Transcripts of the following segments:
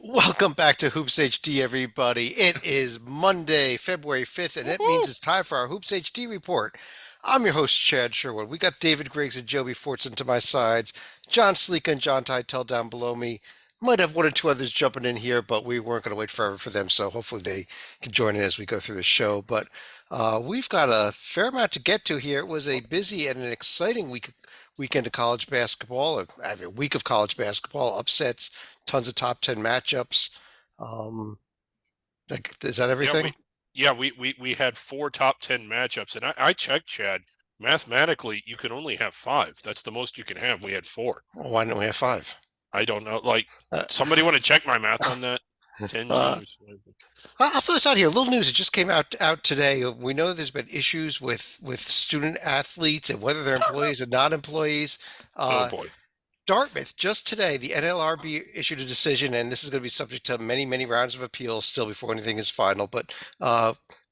Welcome back to Hoops HD, everybody. It is Monday, February 5th, and it means Woo-hoo. it's time for our Hoops HD report. I'm your host, Chad Sherwood. We got David Griggs and Joby Fortson to my sides, John Sleeka and John Teitel down below me. Might have one or two others jumping in here, but we weren't going to wait forever for them, so hopefully they can join in as we go through the show. But we've got a fair amount to get to here. It was a busy and an exciting weekend of college basketball, a week of college basketball, upsets, tons of top 10 matchups. Um, is that Yeah, everything? we had four top 10 matchups, and I checked, Chad. Mathematically, you can only have five. That's the most you can have. We had four. Well, why don't we have five? I don't know. Like, Uh, somebody want to check my math on that? 10 uh, teams. I'll throw this out here. A little news. It just came out today. We know there's been issues with student athletes and whether they're employees or not employees. Oh Uh, boy. Dartmouth, just today, the NLRB issued a decision, and this is going to be subject to many, many rounds of appeals still before anything is final. But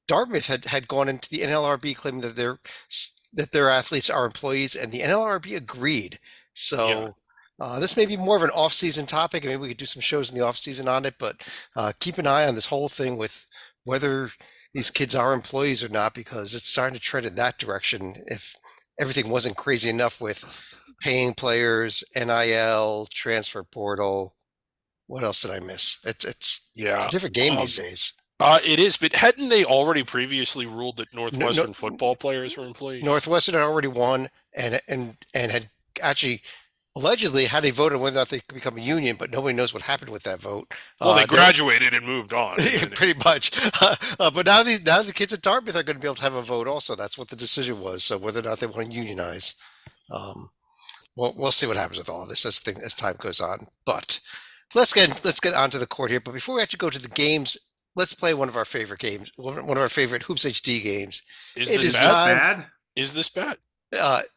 Dartmouth had gone into the NLRB claiming that their athletes are employees, and the NLRB agreed. Yeah. So this may be more of an off-season topic, and maybe we could do some shows in the off-season on it. But keep an eye on this whole thing with whether these kids are employees or not, because it's starting to tread in that direction. If everything wasn't crazy enough with paying players, NIL, transfer portal. What else did I miss? It's a Yeah. different game Um, these days. it is, but hadn't they already previously ruled that No, no, Northwestern football players were employees? Northwestern had already won and had actually allegedly had a vote on whether or not they could become a union, but nobody knows what happened with that vote. Well, they They're graduated and moved on, and then pretty much. But now the kids at Dartmouth are going to be able to have a vote also. That's what the decision was. So whether or not they want to unionize, um, we'll see what happens with all this as time goes on. But let's get onto the court here. But before we actually go to the games, let's play one of our favorite games, one of our favorite Hoops HD games. is It this is Is this bad? time. bad? Is this bad?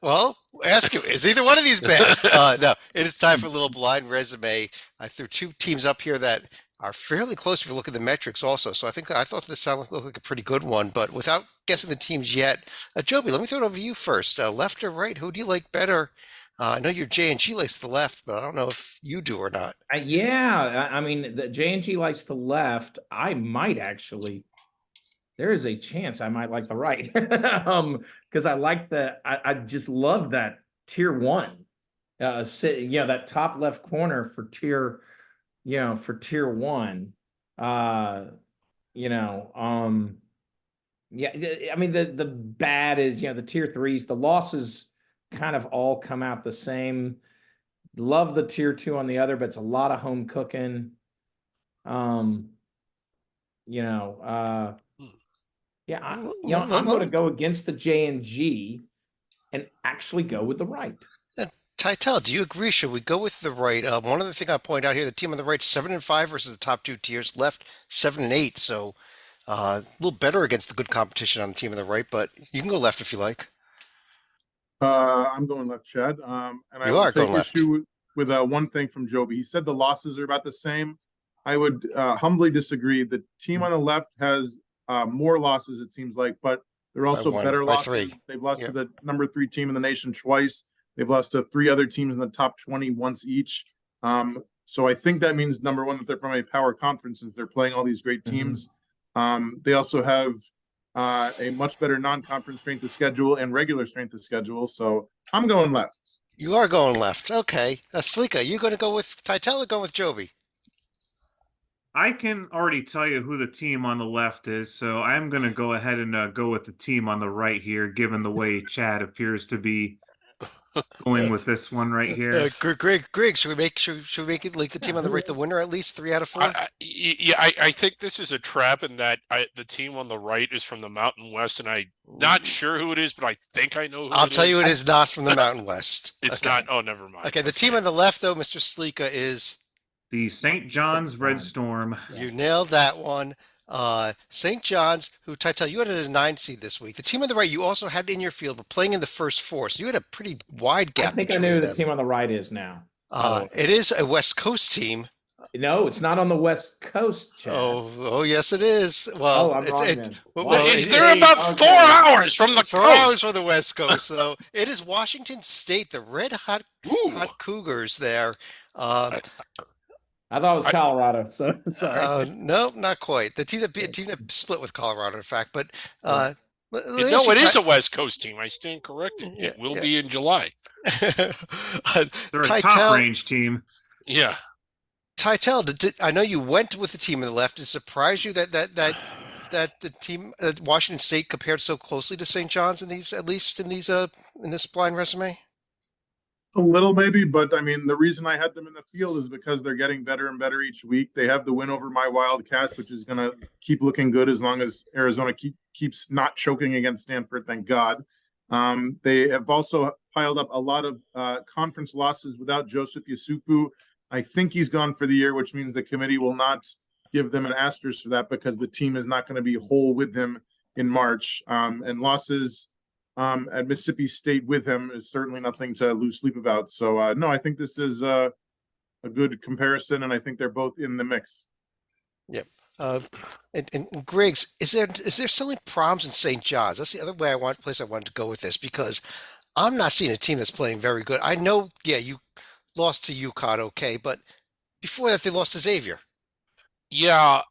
Well, ask you, is either one of these bad? No, it is time for a little blind resume. I threw two teams up here that are fairly close if you look at the metrics also. So I thought this sounded looked like a pretty good one, but without guessing the teams yet, Joby, let me throw it over to you first. Left or right? Who do you like better? I know your J and G likes the left, but I don't know if you do or not. Yeah, I mean, the J&G likes the left. I might actually. There is a chance I might like the right, because I like I just love that tier one, that top left corner for tier one. Uh, you know, yeah, I mean the bad is the tier threes, the losses kind of all come out the same. Love the tier two on the other, but it's a lot of home cooking. Um, you know, uh, yeah, I'm going to go against the J and G and actually go with the right. Titel, do you agree? Should we go with the right? One other thing I point out here: the team on the right 7-5 versus the top two tiers, left 7-8. So a little better against the good competition on the team on the right, but you can go left if you like. I'm going left, Chad. And I You will are going take left. issue with one thing from Joby. He said the losses are about the same. I would humbly disagree. The team on the left has more losses, it seems like, but they're By also one, better by three. losses. They've lost Yeah. to the number 3 team in the nation twice. They've lost to 3 other teams in the top 20 once each. So I think that means, number one, that they're from a power conference since they're playing all these great teams. They also have a much better non-conference strength of schedule and regular strength of schedule. So I'm going left. You are going left. Okay. Slika, you going to go with Titel or going with Joby? I can already tell you who the team on the left is, so I'm going to go ahead and go with the team on the right here, given the way Chad appears to be going with this one right here. Greg, should we make it like the team on the right the winner at least 3 out of 4? I think this is a trap in that the team on the right is from the Mountain West, and I'm not sure who it is, but I think I know who I'll it tell is. you, it is not from the Mountain West. It's Okay. not. Oh, never mind. Okay, the team on the left, though, Mr. Sleeka, is The St. John's Red Storm. you nailed that one. St. John's, who Titel, you had a 9 seed this week. The team on the right, you also had in your field, but playing in the first four, so you had a pretty wide I gap think I between know who the them. team on the right is now. It is a West Coast team. No, it's not on the West Coast, Chad. Oh, yes, it is. Well, I'm wrong then. They're about 4 hours from the 4 hours coast. from the West Coast. So it is Washington State, the red hot Ooh. Cougars there. Uh, I thought it was I- Colorado, so sorry. No, not quite. The team that split with Colorado, in fact. But Yeah. let me ask No, you, it is a West Coast team. I stand corrected. yeah, It will yeah. be in July. uh, They're a top Titel, range team. Yeah. Titel, I know you went with the team on the left. Did it surprise you that the team Washington State compared so closely to St. John's in these, at least in these in this blind resume? A little maybe, but I mean, the reason I had them in the field is because they're getting better and better each week. They have the win over my Wildcats, which is going to keep looking good as long as Arizona keeps not choking against Stanford. Thank God. They have also piled up a lot of conference losses without Joseph Yusufu. I think he's gone for the year, which means the committee will not give them an asterisk for that because the team is not going to be whole with them in March. And losses at Mississippi State with him is certainly nothing to lose sleep about. So no, I think this is a good comparison, and I think they're both in the mix. Yep. And Griggs, is there still any problems in St. John's? That's the other place I wanted to go with this because I'm not seeing a team that's playing very good. I know, yeah, you lost to UConn, okay, but before that they lost to Xavier. Yeah,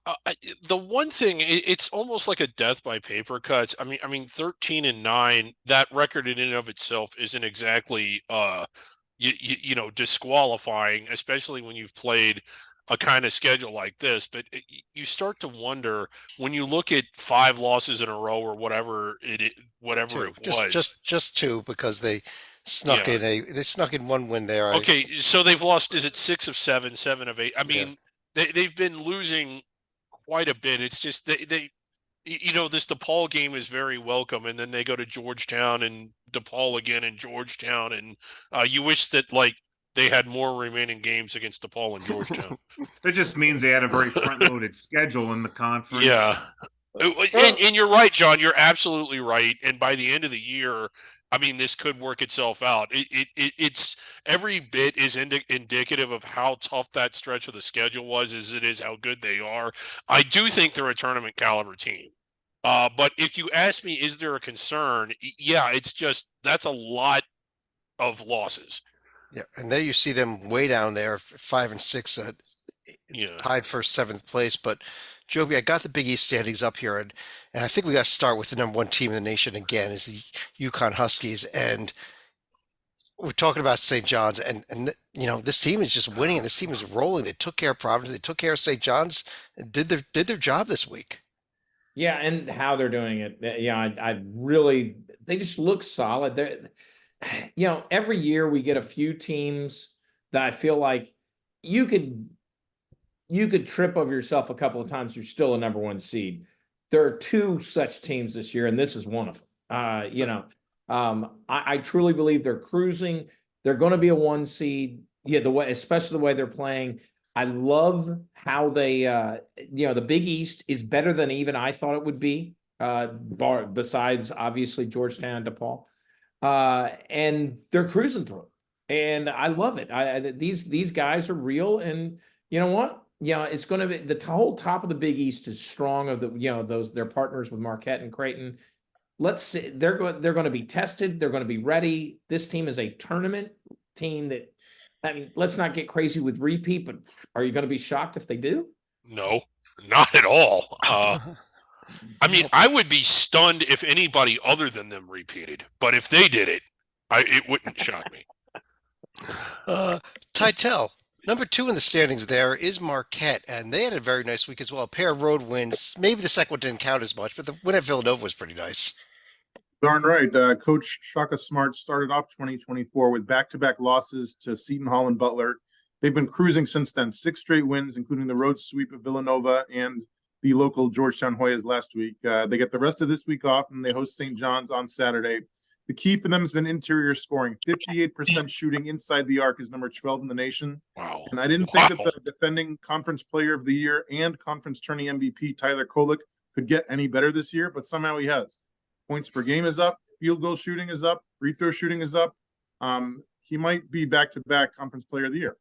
the one thing it's almost like a death by paper cuts. I mean, 13-9. That record in and of itself isn't exactly disqualifying, especially when you've played a kind of schedule like this. But you start to wonder when you look at 5 losses in a row or whatever Two, it was. just two because Yeah. they snuck in one win there. Okay, so they've lost. Is it 6 of 7, 7 of 8? I Yeah. mean, they've been losing quite a bit. It's just this DePaul game is very welcome, and then they go to Georgetown and DePaul again in Georgetown, and you wish that like they had more remaining games against DePaul and Georgetown. That just means they had a very front-loaded schedule in the conference. Yeah. And you're right, John. You're absolutely right. And by the end of the year, I mean, this could work itself out. It's every bit is indicative of how tough that stretch of the schedule was, as it is how good they are. I do think they're a tournament caliber team. But if you ask me, is there a concern? Yeah, it's just that's a lot of losses. Yeah, and there you see them way down there, 5 and 6, Yeah. tied for 7th place. But Joby, I got the Big East standings up here, and I think we got to start with the #1 team in the nation again, is the UConn Huskies. And we're talking about St. John's, and this team is just winning, and this team is rolling. They took care of Providence, they took care of St. John's, and did their job this week. Yeah, and how they're doing it. Yeah, I really, they just look solid. They're, every year we get a few teams that I feel like you could trip over yourself a couple of times. You're still a #1 seed. There are 2 such teams this year, and this is one of them. I truly believe they're cruising. They're going to be a 1 seed. Yeah, especially the way they're playing. I love how they, the Big East is better than even I thought it would be. Besides obviously Georgetown and DePaul, and they're cruising through, and I love it. These guys are real, and you know what? It's going to be the whole top of the Big East is strong. Of their partners with Marquette and Creighton. Let's see, they're going to be tested. They're going to be ready. This team is a tournament team that. I mean, let's not get crazy with repeat, but are you going to be shocked if they do? No, not at all. I mean, I would be stunned if anybody other than them repeated. But if they did it, it wouldn't shock me. Titel, #2 in the standings there is Marquette, and they had a very nice week as well. A pair of road wins. Maybe the second one didn't count as much, but the win at Villanova was pretty nice. Darn right. Coach Shaka Smart started off 2024 with back-to-back losses to Seton Hall and Butler. They've been cruising since then, 6 straight wins, including the road sweep of Villanova and the local Georgetown Hoyas last week. They get the rest of this week off, and they host St. John's on Saturday. The key for them has been interior scoring. 58% shooting inside the arc is number 12 in the nation. Wow. And I didn't think that the defending Conference Player of the Year and Conference Tourney MVP, Tyler Kolek, could get any better this year, but somehow he has. Points per game is up. Field goal shooting is up. Free throw shooting is up. He might be back-to-back Conference Player of the Year.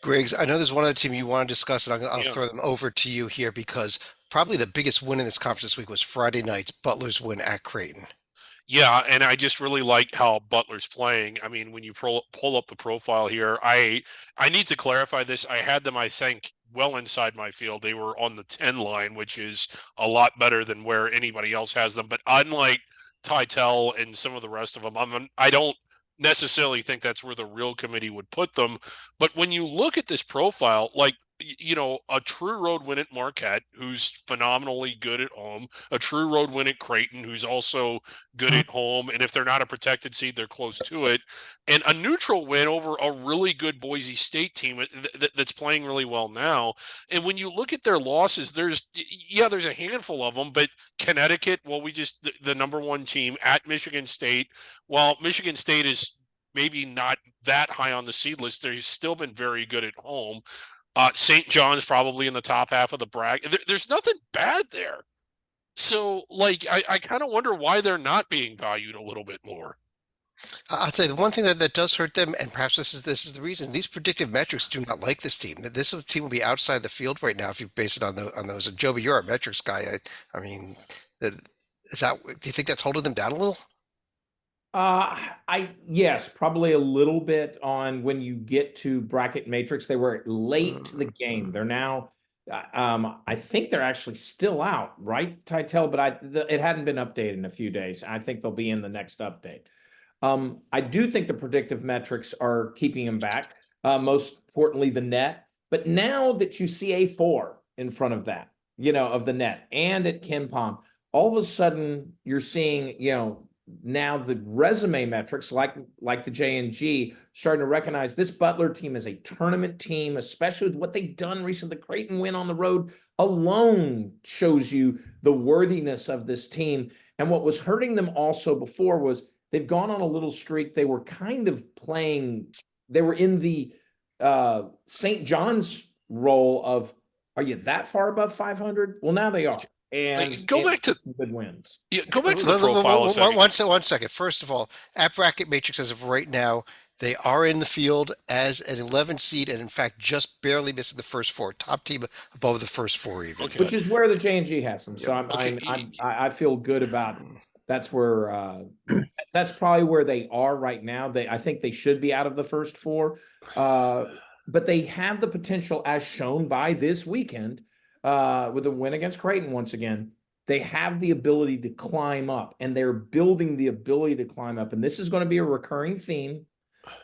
Griggs, I know there's one other team you want to discuss, and I'll throw them over to you here because probably the biggest win in this conference this week was Friday night's Butler's win at Creighton. Yeah, and I just really like how Butler's playing. I mean, when you pull up the profile here, I need to clarify this. I had them, I think, well inside my field. They were on the 10 line, which is a lot better than where anybody else has them. But unlike Tytel and some of the rest of them, I don't necessarily think that's where the real committee would put them. But when you look at this profile, like, you know, a true road win at Marquette, who's phenomenally good at home, a true road win at Creighton, who's also good at home, and if they're not a protected seed, they're close to it, and a neutral win over a really good Boise State team that's playing really well now. And when you look at their losses, there's a handful of them, but Connecticut, well, the number one team at Michigan State. While Michigan State is maybe not that high on the seed list, they've still been very good at home. St. John's probably in the top half of the bracket. There's nothing bad there. So, like, I kind of wonder why they're not being valued a little bit more. I'll tell you the one thing that does hurt them, and perhaps this is the reason. These predictive metrics do not like this team. This team will be outside the field right now if you base it on those. And Joby, you're a metrics guy. I mean, is that? Do you think that's holding them down a little? Yes, probably a little bit on when you get to bracket matrix. They were late to the game. They're now, I think they're actually still out, right, Tytel? But it hadn't been updated in a few days. I think they'll be in the next update. I do think the predictive metrics are keeping them back. Most importantly, the net. But now that you see A4 in front of that, of the net and at KenPom, all of a sudden you're seeing, now the resume metrics like the JNG starting to recognize this Butler team is a tournament team, especially with what they've done recently. The Creighton win on the road alone shows you the worthiness of this team. And what was hurting them also before was they've gone on a little streak. They were kind of they were in the St. John's role of, are you that far above 500? Well, now they are. And go back to good wins. Yeah, go back to the profile a second. One second. First of all, at bracket matrix as of right now, they are in the field as an 11 seed, and in fact, just barely missing the first four. Top team above the first four, even. Okay. Which is where the JNG has them. So I feel good about it. That's where that's probably where they are right now. I think they should be out of the first four, but they have the potential, as shown by this weekend. With a win against Creighton once again, they have the ability to climb up, and they're building the ability to climb up. And this is going to be a recurring theme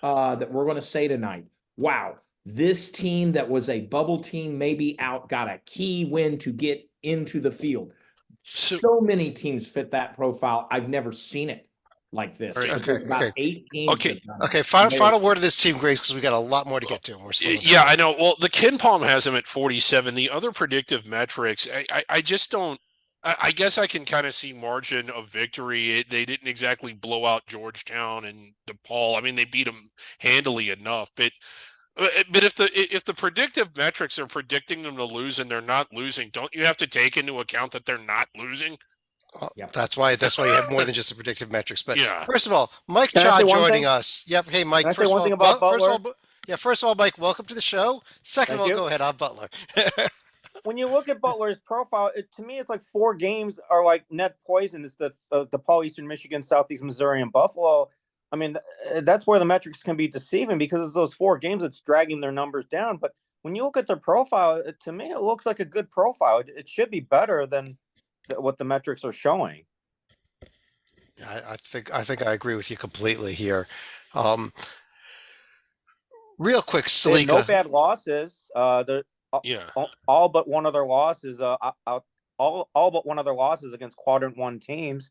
that we're going to say tonight. Wow, this team that was a bubble team, maybe out, got a key win to get into the field. So many teams fit that profile. I've never seen it like this. Okay. About 8 teams. Okay. Final word of this team, Grace, because we got a lot more to get to. Yeah, I know. Well, the KenPom has him at 47. The other predictive metrics, I just don't. I guess I can kind of see margin of victory. They didn't exactly blow out Georgetown and DePaul. I mean, they beat them handily enough, but if the predictive metrics are predicting them to lose and they're not losing, don't you have to take into account that they're not losing? Well, that's why you have more than just the predictive metrics. But yeah. First of all, Mike Cha joining us. Yep. Hey, Mike. First of all, Mike, welcome to the show. Second of all, go ahead. I'm Butler. When you look at Butler's profile, to me, it's like 4 games are like net poison. It's the DePaul, Eastern Michigan, Southeast Missouri, and Buffalo. I mean, that's where the metrics can be deceiving because it's those 4 games that's dragging their numbers down. But when you look at their profile, to me, it looks like a good profile. It should be better than what the metrics are showing. I think I agree with you completely here. Real quick, Salika. No bad losses. All but one of their losses. All but one of their losses against Quadrant 1 teams.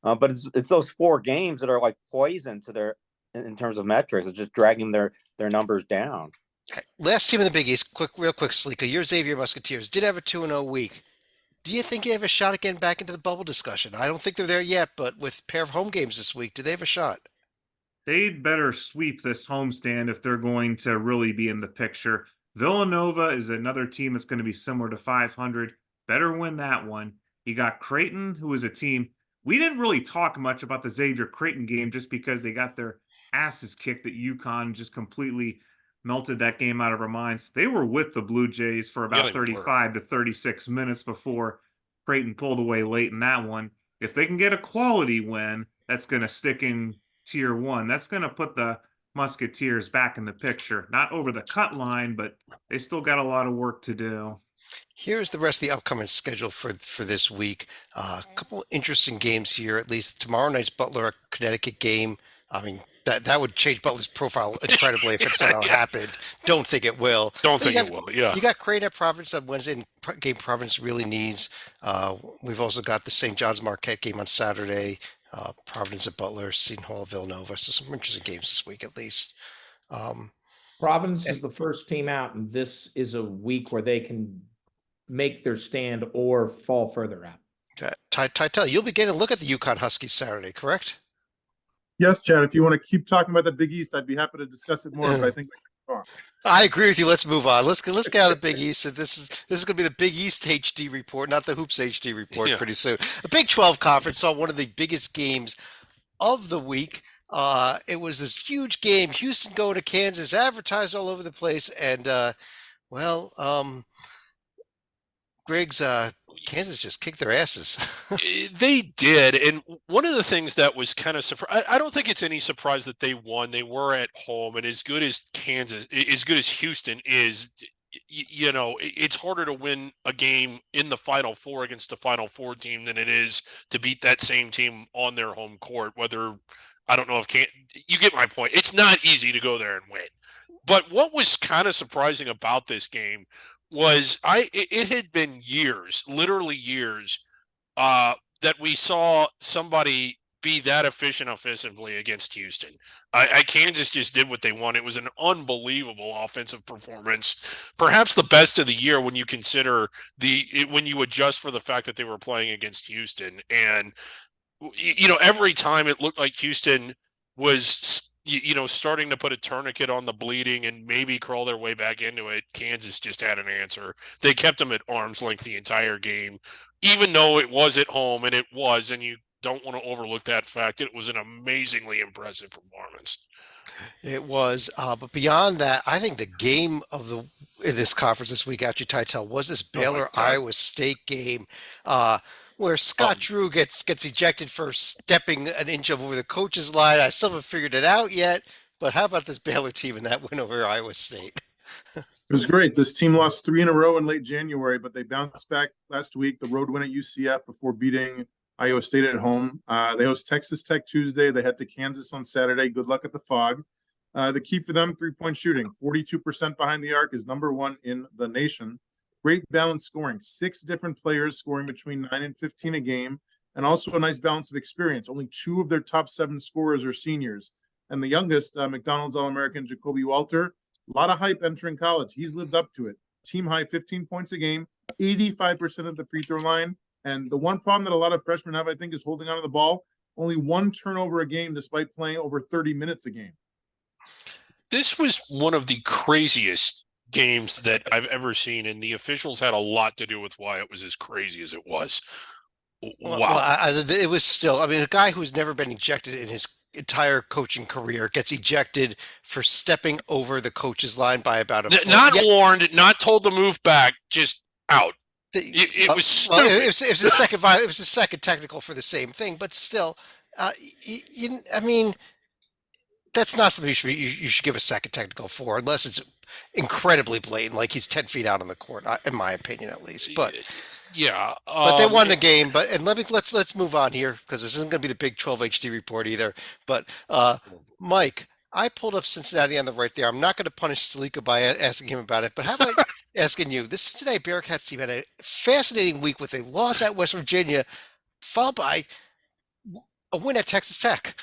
But it's those 4 games that are like poison to their in terms of metrics. It's just dragging their numbers down. Okay. Last team in the Big East. Real quick, Salika. Your Xavier Musketeers did have a 2-0 week. Do you think they have a shot at getting back into the bubble discussion? I don't think they're there yet, but with a pair of home games this week, do they have a shot? They'd better sweep this homestand if they're going to really be in the picture. Villanova is another team that's going to be similar to 500. Better win that one. You got Creighton, who is a team. We didn't really talk much about the Xavier Creighton game just because they got their asses kicked at UConn, just completely melted that game out of our minds. They were with the Blue Jays for about 35 to 36 minutes before Creighton pulled away late in that one. if they can get a quality win, that's going to stick in tier 1. That's going to put the Musketeers back in the picture. Not over the cut line, but they still got a lot of work to do. Here's the rest of the upcoming schedule for this week. A couple interesting games here. At least tomorrow night's Butler Connecticut game. I mean, that would change Butler's profile incredibly if it somehow happened. Don't think it will. Don't But think it will. Yeah. You got Crane at Providence on Wednesday, and game Providence really needs. We've also got the St. John's Marquette game on Saturday. Providence at Butler, Seton Hall, Villanova. So some interesting games this week at least. Providence is the first team out, and this is a week where they can make their stand or fall further out. Tytel, you'll be getting a look at the UConn Huskies Saturday, correct? Yes, Chad. If you want to keep talking about the Big East, I'd be happy to discuss it more. But I think we can move on. I agree with you. Let's move on. Let's get out of the Big East. This is going to be the Big East HD report, not the Hoops HD report. Yeah. Pretty soon. The Big 12 conference saw one of the biggest games of the week. It was this huge game. Houston going to Kansas, advertised all over the place, and Griggs, Kansas just kicked their asses. They did, and one of the things that was kind of surprising, I don't think it's any surprise that they won. They were at home, and as good as Houston is, it's harder to win a game in the Final Four against a Final Four team than it is to beat that same team on their home court. I don't know if you get my point. It's not easy to go there and win. But what was kind of surprising about this game was it had been years, literally years, that we saw somebody be that efficient offensively against Houston. Kansas just did what they wanted. It was an unbelievable offensive performance, perhaps the best of the year when you consider when you adjust for the fact that they were playing against Houston. And every time it looked like Houston was starting to put a tourniquet on the bleeding and maybe crawl their way back into it, Kansas just had an answer. They kept them at arm's length the entire game, even though it was at home, and you don't want to overlook that fact. It was an amazingly impressive performance. It was, but beyond that, I think the game in this conference this week, actually, Tytel, was this Baylor-Iowa State game, where Scott Drew gets ejected for stepping an inch over the coach's line. I still haven't figured it out yet, but how about this Baylor team and that win over Iowa State? It was great. This team lost 3 in a row in late January, but they bounced back last week. The road win at UCF before beating Iowa State at home. They host Texas Tech Tuesday. They head to Kansas on Saturday. Good luck at the Fog. The key for them, 3-point shooting. 42% behind the arc is number 1 in the nation. Great balanced scoring. 6 different players scoring between 9 and 15 a game, and also a nice balance of experience. Only 2 of their top 7 scorers are seniors. And the youngest, McDonald's All-American Jacoby Walter, a lot of hype entering college. He's lived up to it. Team high 15 points a game, 85% at the free throw line. And the one problem that a lot of freshmen have, I think, is holding onto the ball. Only 1 turnover a game despite playing over 30 minutes a game. This was one of the craziest games that I've ever seen, and the officials had a lot to do with why it was as crazy as it was. Wow. Well, it was still, I mean, a guy who's never been ejected in his entire coaching career gets ejected for stepping over the coach's line by about a foot. Not warned, not told to move back, just out. It was stupid. Well, it was a second technical for the same thing, but still, I mean, that's not something you should give a second technical for, unless it's incredibly blatant, like he's 10 feet out on the court, in my opinion, at least. But yeah, but they won the game. But let's move on here, because this isn't going to be the Big 12 HD report either. But Mike, I pulled up Cincinnati on the right there. I'm not going to punish Salika by asking him about it, but how about asking you? This Cincinnati Bearcats team had a fascinating week with a loss at West Virginia, followed by a win at Texas Tech.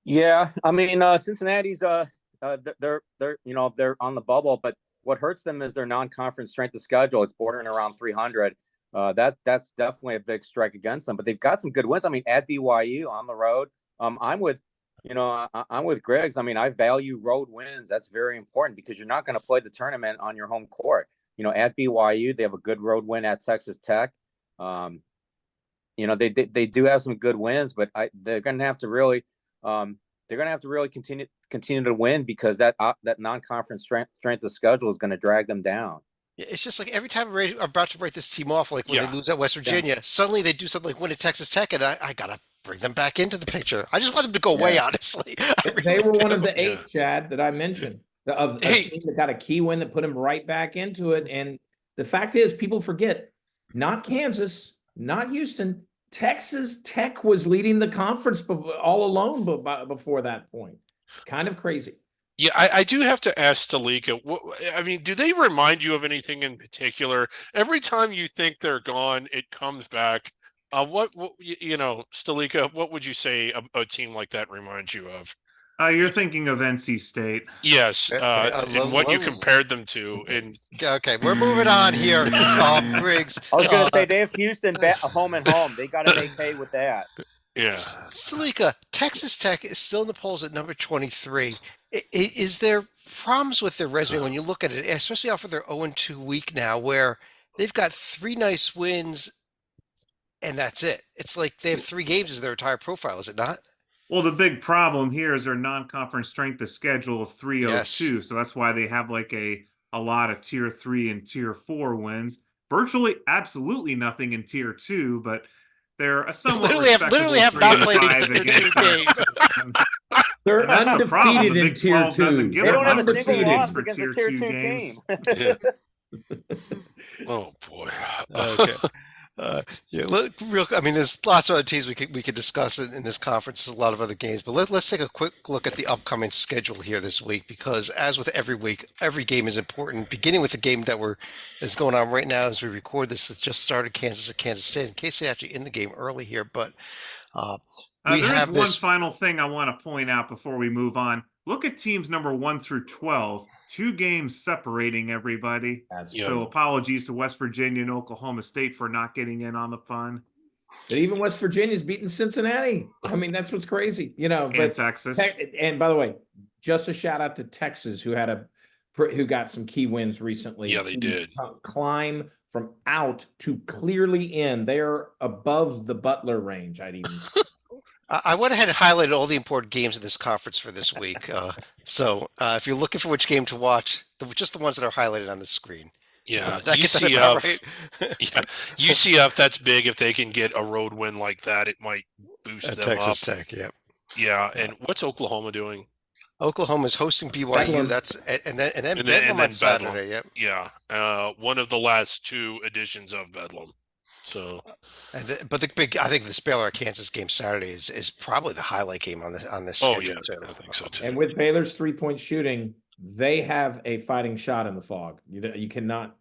Yeah, I mean, Cincinnati's they're they're on the bubble, but what hurts them is their non-conference strength of schedule. It's bordering around 300. That's definitely a big strike against them. But they've got some good wins. I mean, at BYU on the road. I'm with Griggs. I mean, I value road wins. That's very important because you're not going to play the tournament on your home court. At BYU, they have a good road win at Texas Tech. They do have some good wins, but they're going to have to really. They're going to have to really continue to win because that non-conference strength of schedule is going to drag them down. It's just like every time we're about to break this team off, like when they Yeah. lose at West Virginia, suddenly they do something like win at Texas Tech, and I gotta bring them back into the picture. I just want them to go away, honestly. I They really were one do. of the Yeah. 8, Chad, that I mentioned, of a Hey, team that got a key win that put him right back into it. And the fact is, people forget, not Kansas, not Houston, Texas Tech was leading the conference all alone before that point. Kind of crazy. yeah, I do have to ask Stalika. I mean, do they remind you of anything in particular? Every time you think they're gone, it comes back. Stalika, what would you say a team like that reminds you of? You're thinking of NC State. Yes, and what you compared them to, and Okay, we're moving on here, Briggs. I was going to say they have Houston home and home. They got to make hay with that. yeah, Stalika, Texas Tech is still in the polls at number 23. Is there problems with their resume when you look at it, especially off of their 0-2 week now, where they've got 3 nice wins and that's it? It's like they have 3 games as their entire profile, is it not? Well, the big problem here is their non-conference strength of schedule of 302. Yes. So that's why they have like a lot of tier 3 and tier 4 wins. Virtually absolutely nothing in tier 2, but they're a somewhat literally have 3 not and played a 5 tier 2 against game. They're And that's the problem. undefeated The in Big tier 12 doesn't 2. give They don't have a undefeated single loss for against a tier tier 2 2 games. team. yeah. Oh boy. Okay. Yeah, I mean, there's lots of other teams we could discuss in this conference. There's a lot of other games, but let's take a quick look at the upcoming schedule here this week, because as with every week, every game is important. Beginning with the game that's going on right now as we record this, it just started, Kansas at Kansas State. In case they actually in the game early here, but we There is have one this. final thing I want to point out before we move on. Look at teams number 1 through 12, 2 games separating everybody. Yeah. So apologies to West Virginia and Oklahoma State for not getting in on the fun. But even West Virginia's beating Cincinnati. I mean, that's what's crazy, And but Texas. and by the way, just a shout out to Texas, who got some key wins recently. Yeah, they to did. Climb from out to clearly in. They're above the Butler range, I'd even say. I went ahead and highlighted all the important games in this conference for this week. So if you're looking for which game to watch, just the ones that are highlighted on the screen. Yeah, Did I get that about right? Yeah, UCF. That's big. If they can get a road win like that, it might boost them Texas up. Tech, yep. Yeah, and what's Oklahoma doing? Oklahoma's hosting BYU. Bedlam. That's and then And Bedlam then on Saturday. Bedlam. Yep. Yeah, one of the last 2 editions of Bedlam. So, But the big, I think the Baylor Kansas game Saturday is probably the highlight game on this oh schedule yeah, too. I think so too. And with Baylor's 3-point shooting, they have a fighting shot in the fog. You cannot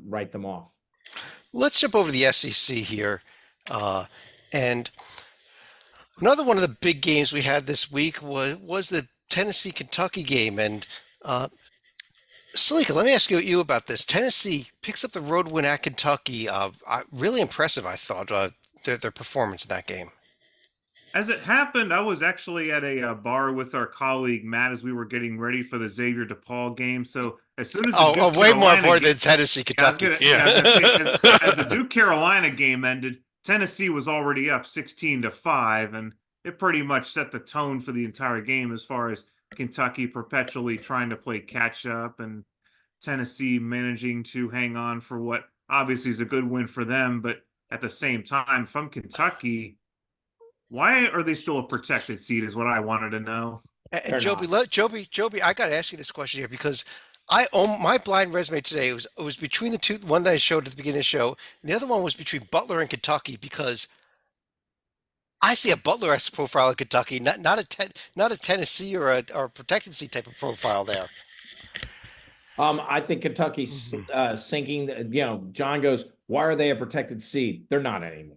write them off. Let's jump over to the SEC here, and another one of the big games we had this week was the Tennessee-Kentucky game. And Salika, let me ask you about this. Tennessee picks up the road win at Kentucky. Really impressive, I thought, their performance in that game. As it happened, I was actually at a bar with our colleague Matt as we were getting ready for the Xavier DePaul game. So as soon as the way more important than Tennessee, Kentucky. as the Duke Carolina game ended, Tennessee was already up 16-5, and it pretty much set the tone for the entire game as far as Kentucky perpetually trying to play catch up and Tennessee managing to hang on for what obviously is a good win for them, but at the same time, from Kentucky, why are they still a protected seed is what I wanted to know. And Joby, I got to ask you this question here, because I own my blind resume today. It was between the two, one that I showed at the beginning of the show, and the other one was between Butler and Kentucky, because I see a Butler as profile in Kentucky, not a Tennessee or a protected seed type of profile there. I think Kentucky's sinking. John goes, why are they a protected seed? They're not anymore.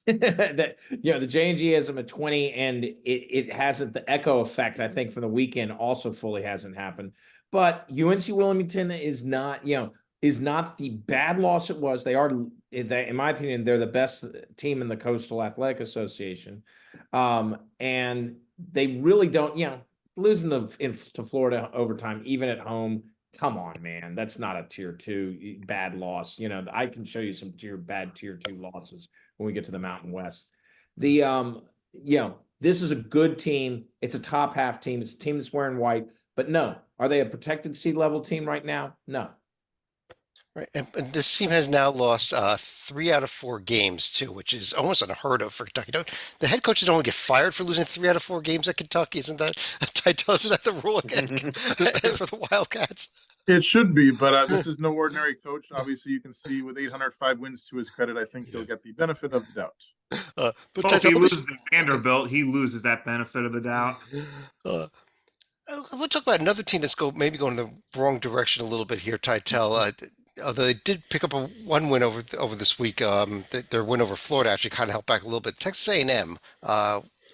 The J&G has them at 20, and it hasn't, the echo effect, I think, from the weekend also fully hasn't happened. But UNC Wilmington is not the bad loss it was. They are, in my opinion, they're the best team in the Coastal Athletic Association. And they really don't, losing to Florida overtime, even at home. Come on, man. That's not a tier 2 bad loss. I can show you some bad tier 2 losses when we get to the Mountain West. This is a good team. It's a top half team. It's a team that's wearing white, but no, are they a protected seed level team right now? No. Right, and this team has now lost 3 out of 4 games too, which is almost unheard of for Kentucky. Don't, the head coaches don't only get fired for losing 3 out of 4 games at Kentucky. Isn't that isn't that the rule again for the Wildcats? It should be, but this is no ordinary coach. Obviously, you can see with 805 wins to his credit, I think he'll get the benefit of the doubt. But Well, if Titel, he let me loses to Vanderbilt, he loses that benefit of the doubt. uh, we'll talk about another team that's maybe going in the wrong direction a little bit here, Titel. Although they did pick up one win over this week, their win over Florida actually kind of helped back a little bit. Texas A&M,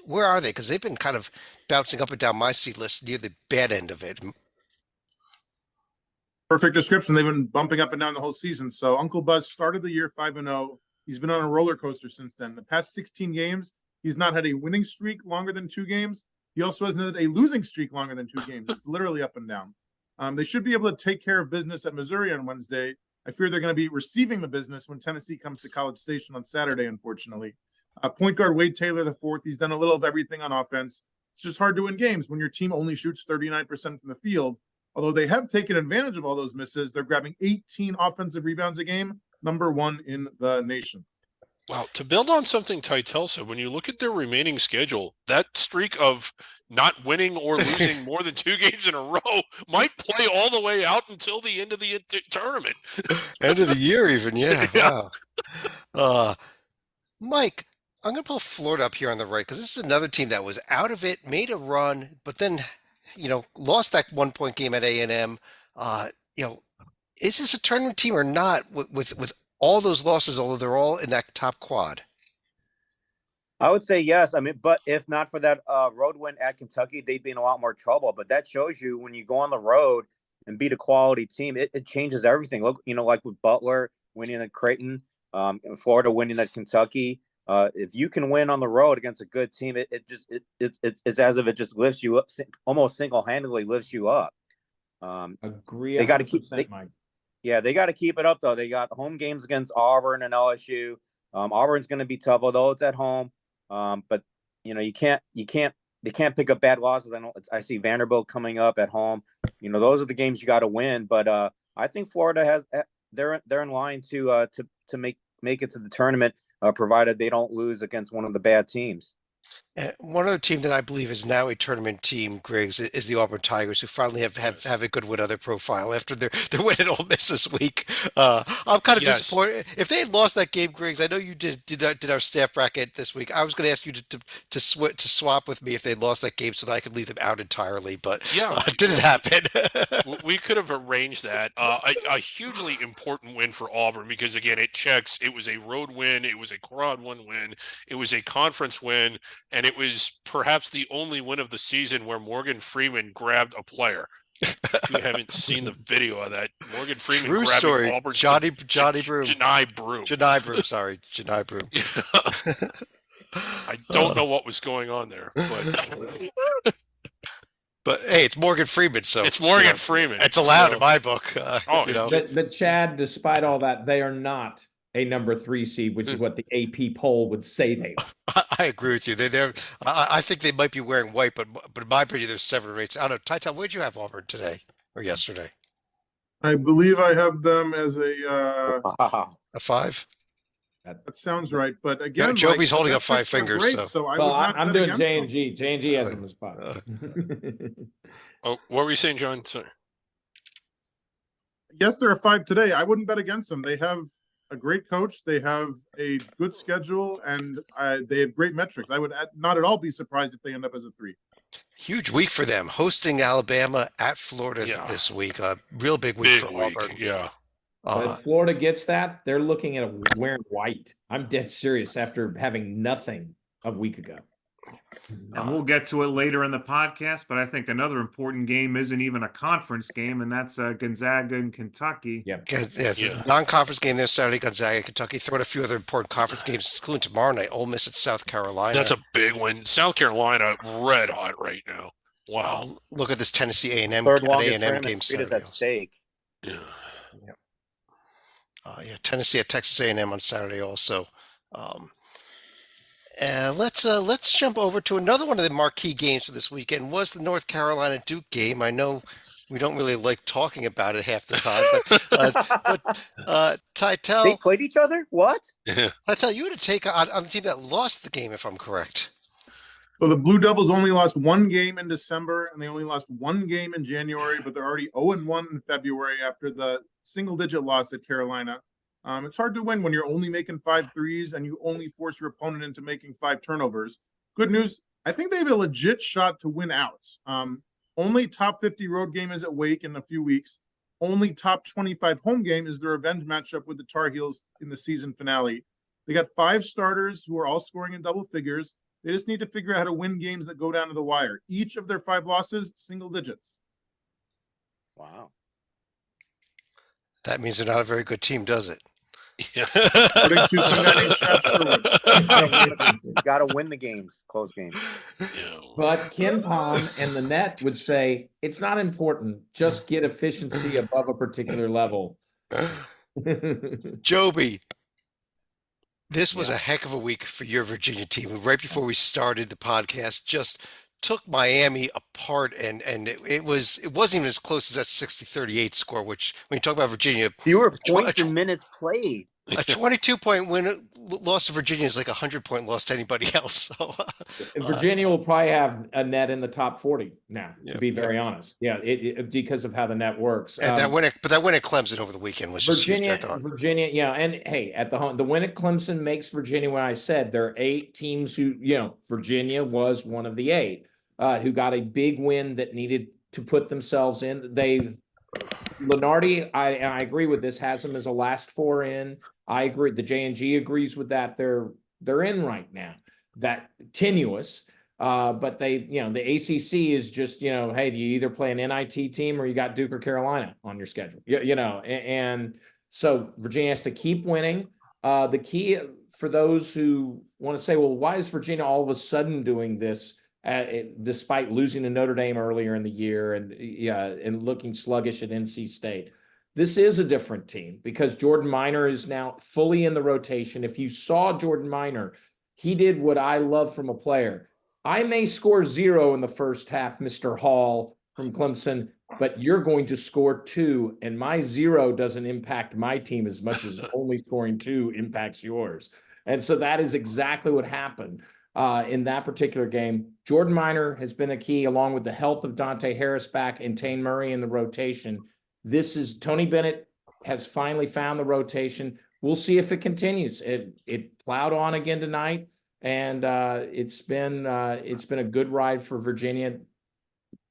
where are they? Because they've been kind of bouncing up and down my seed list near the bad end of it. Perfect description. They've been bumping up and down the whole season. So Uncle Buzz started the year 5-0. He's been on a roller coaster since then. The past 16 games, he's not had a winning streak longer than 2 games. He also hasn't had a losing streak longer than 2 games. It's literally up and down. They should be able to take care of business at Missouri on Wednesday. I fear they're going to be receiving the business when Tennessee comes to College Station on Saturday, unfortunately. Point guard Wade Taylor IV, he's done a little of everything on offense. It's just hard to win games when your team only shoots 39% from the field. Although they have taken advantage of all those misses, they're grabbing 18 offensive rebounds a game, #1 in the nation. Wow. To build on something Titel said, when you look at their remaining schedule, that streak of not winning or losing more than 2 games in a row might play all the way out until the end of the tournament. End of the year, even. Yeah. Yeah. Wow. Mike, I'm going to pull Florida up here on the right because this is another team that was out of it, made a run, but then, lost that 1-point game at A&M. Is this a tournament team or not with all those losses, although they're all in that top quad? I would say yes. I mean, but if not for that road win at Kentucky, they'd be in a lot more trouble. But that shows you when you go on the road and beat a quality team, it changes everything. Look, like with Butler winning at Creighton, Florida winning at Kentucky. If you can win on the road against a good team, it's as if it just lifts you up, almost single-handedly lifts you up. Agree. They got to keep. Mike. Yeah, they got to keep it up though. They got home games against Auburn and LSU. Auburn's going to be tough, although it's at home. But they can't pick up bad losses. I see Vanderbilt coming up at home. Those are the games you got to win. But I think Florida they're in line to make it to the tournament, provided they don't lose against one of the bad teams. One other team that I believe is now a tournament team, Griggs, is the Auburn Tigers, who finally have a good win on their profile after their win at Ole Miss this week. I'm kind of disappointed. If they had lost that game, Griggs, I know you did our staff bracket this week. I was going to ask you to swap with me if they lost that game so that I could leave them out entirely, but it didn't happen. We could have arranged that. A hugely important win for Auburn because, again, it was a road win, it was a quad 1 win, it was a conference win, and it was perhaps the only win of the season where Morgan Freeman grabbed a player. If you haven't seen the video of that, Morgan Freeman True grabbing story. Auburn's Johnny Broom. Janai Broom. Janai Broom. Sorry, Janai Broom. I don't know what was going on there, but hey, it's Morgan Freeman, so it's Morgan Freeman. It's allowed in my book. But Chad, despite all that, they are not a #3 seed, which is what the AP poll would say they are. I agree with you. I think they might be wearing white, but in my opinion, there's 7 or 8. I don't know. Titel, where'd you have Auburn today or yesterday? I believe I have them as a 5. That sounds right, but again, Joby's holding up 5 fingers. Great, so I'm doing J&G. J&G has them as 5. What were you saying, John? Sorry. Yes, they're a 5 today. I wouldn't bet against them. They have a great coach. They have a good schedule, and they have great metrics. I would not at all be surprised if they end up as a 3. Huge week for them, hosting Alabama at Florida this week. A real big week for Auburn. Yeah. If Florida gets that, they're looking at wearing white. I'm dead serious after having nothing a week ago. And we'll get to it later in the podcast, but I think another important game isn't even a conference game, and that's Gonzaga and Kentucky. Non-conference game there Saturday, Gonzaga, Kentucky. Throw in a few other important conference games, including tomorrow night, Ole Miss at South Carolina. That's a big one. South Carolina, red hot right now. Wow. Look at this Tennessee A&M game Saturday. At stake. Yeah. Tennessee at Texas A&M on Saturday also. Let's jump over to another one of the marquee games for this weekend. Was the North Carolina Duke game. I know we don't really like talking about it half the time. But They Tytel, played each other? What? Tytel, you had a take on the team that lost the game, if I'm correct. So the Blue Devils only lost one game in December, and they only lost one game in January, but they're already 0-1 in February after the single-digit loss at Carolina. It's hard to win when you're only making 5 threes and you only force your opponent into making 5 turnovers. Good news, I think they have a legit shot to win out. Only top 50 road game is at Wake in a few weeks. Only top 25 home game is the revenge matchup with the Tar Heels in the season finale. They got 5 starters who are all scoring in double figures. They just need to figure out how to win games that go down to the wire. Each of their 5 losses, single digits. Wow. That means they're not a very good team, does it? According to some guy named Chad Sherwood. Got to win the games, close games. But Ken Pom and the net would say it's not important. Just get efficiency above a particular level. Joby, this was Yeah. a heck of a week for your Virginia team. Right before we started the podcast, just took Miami apart, and it wasn't even as close as that 60-38 score, which when you talk about Virginia, Fewer tw- points and minutes played. a 22-point loss to Virginia is like a 100-point loss to anybody else. So Virginia will probably have a net in the top 40 now, Yeah, to be very honest. Yeah, it because of how the net works. and that win at Clemson over the weekend was just huge, I thought. Virginia, yeah, and hey, at the home, the win at Clemson makes Virginia. When I said there are 8 teams who, Virginia was one of the 8 who got a big win that needed to put themselves in. Lenardi, I agree with this, has them as a last 4 in. I agree. The J&G agrees with that. They're in right now. That tenuous. But the ACC is just, hey, do you either play an NIT team or you got Duke or Carolina on your schedule? And so Virginia has to keep winning. The key for those who want to say, well, why is Virginia all of a sudden doing this despite losing to Notre Dame earlier in the year and looking sluggish at NC State? This is a different team because Jordan Minor is now fully in the rotation. If you saw Jordan Minor, he did what I love from a player. I may score 0 in the first half, Mr. Hall from Clemson, but you're going to score 2, and my 0 doesn't impact my team as much as only scoring 2 impacts yours. And so that is exactly what happened in that particular game. Jordan Minor has been a key, along with the health of Dante Harris back and Tane Murray in the rotation. Tony Bennett has finally found the rotation. We'll see if it continues. It plowed on again tonight, and it's been a good ride for Virginia.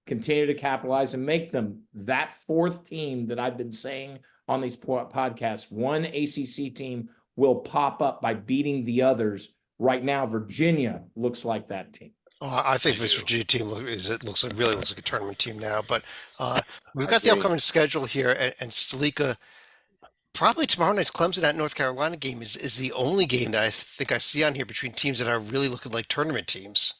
Continue to capitalize and make them that 4th team that I've been saying on these podcasts. One ACC team will pop up by beating the others. Right now, Virginia looks like that team. Oh, I think this Virginia team really looks like a tournament team now. But we've got the upcoming schedule here, and Stalika, probably tomorrow night's Clemson at North Carolina game is the only game that I think I see on here between teams that are really looking like tournament teams.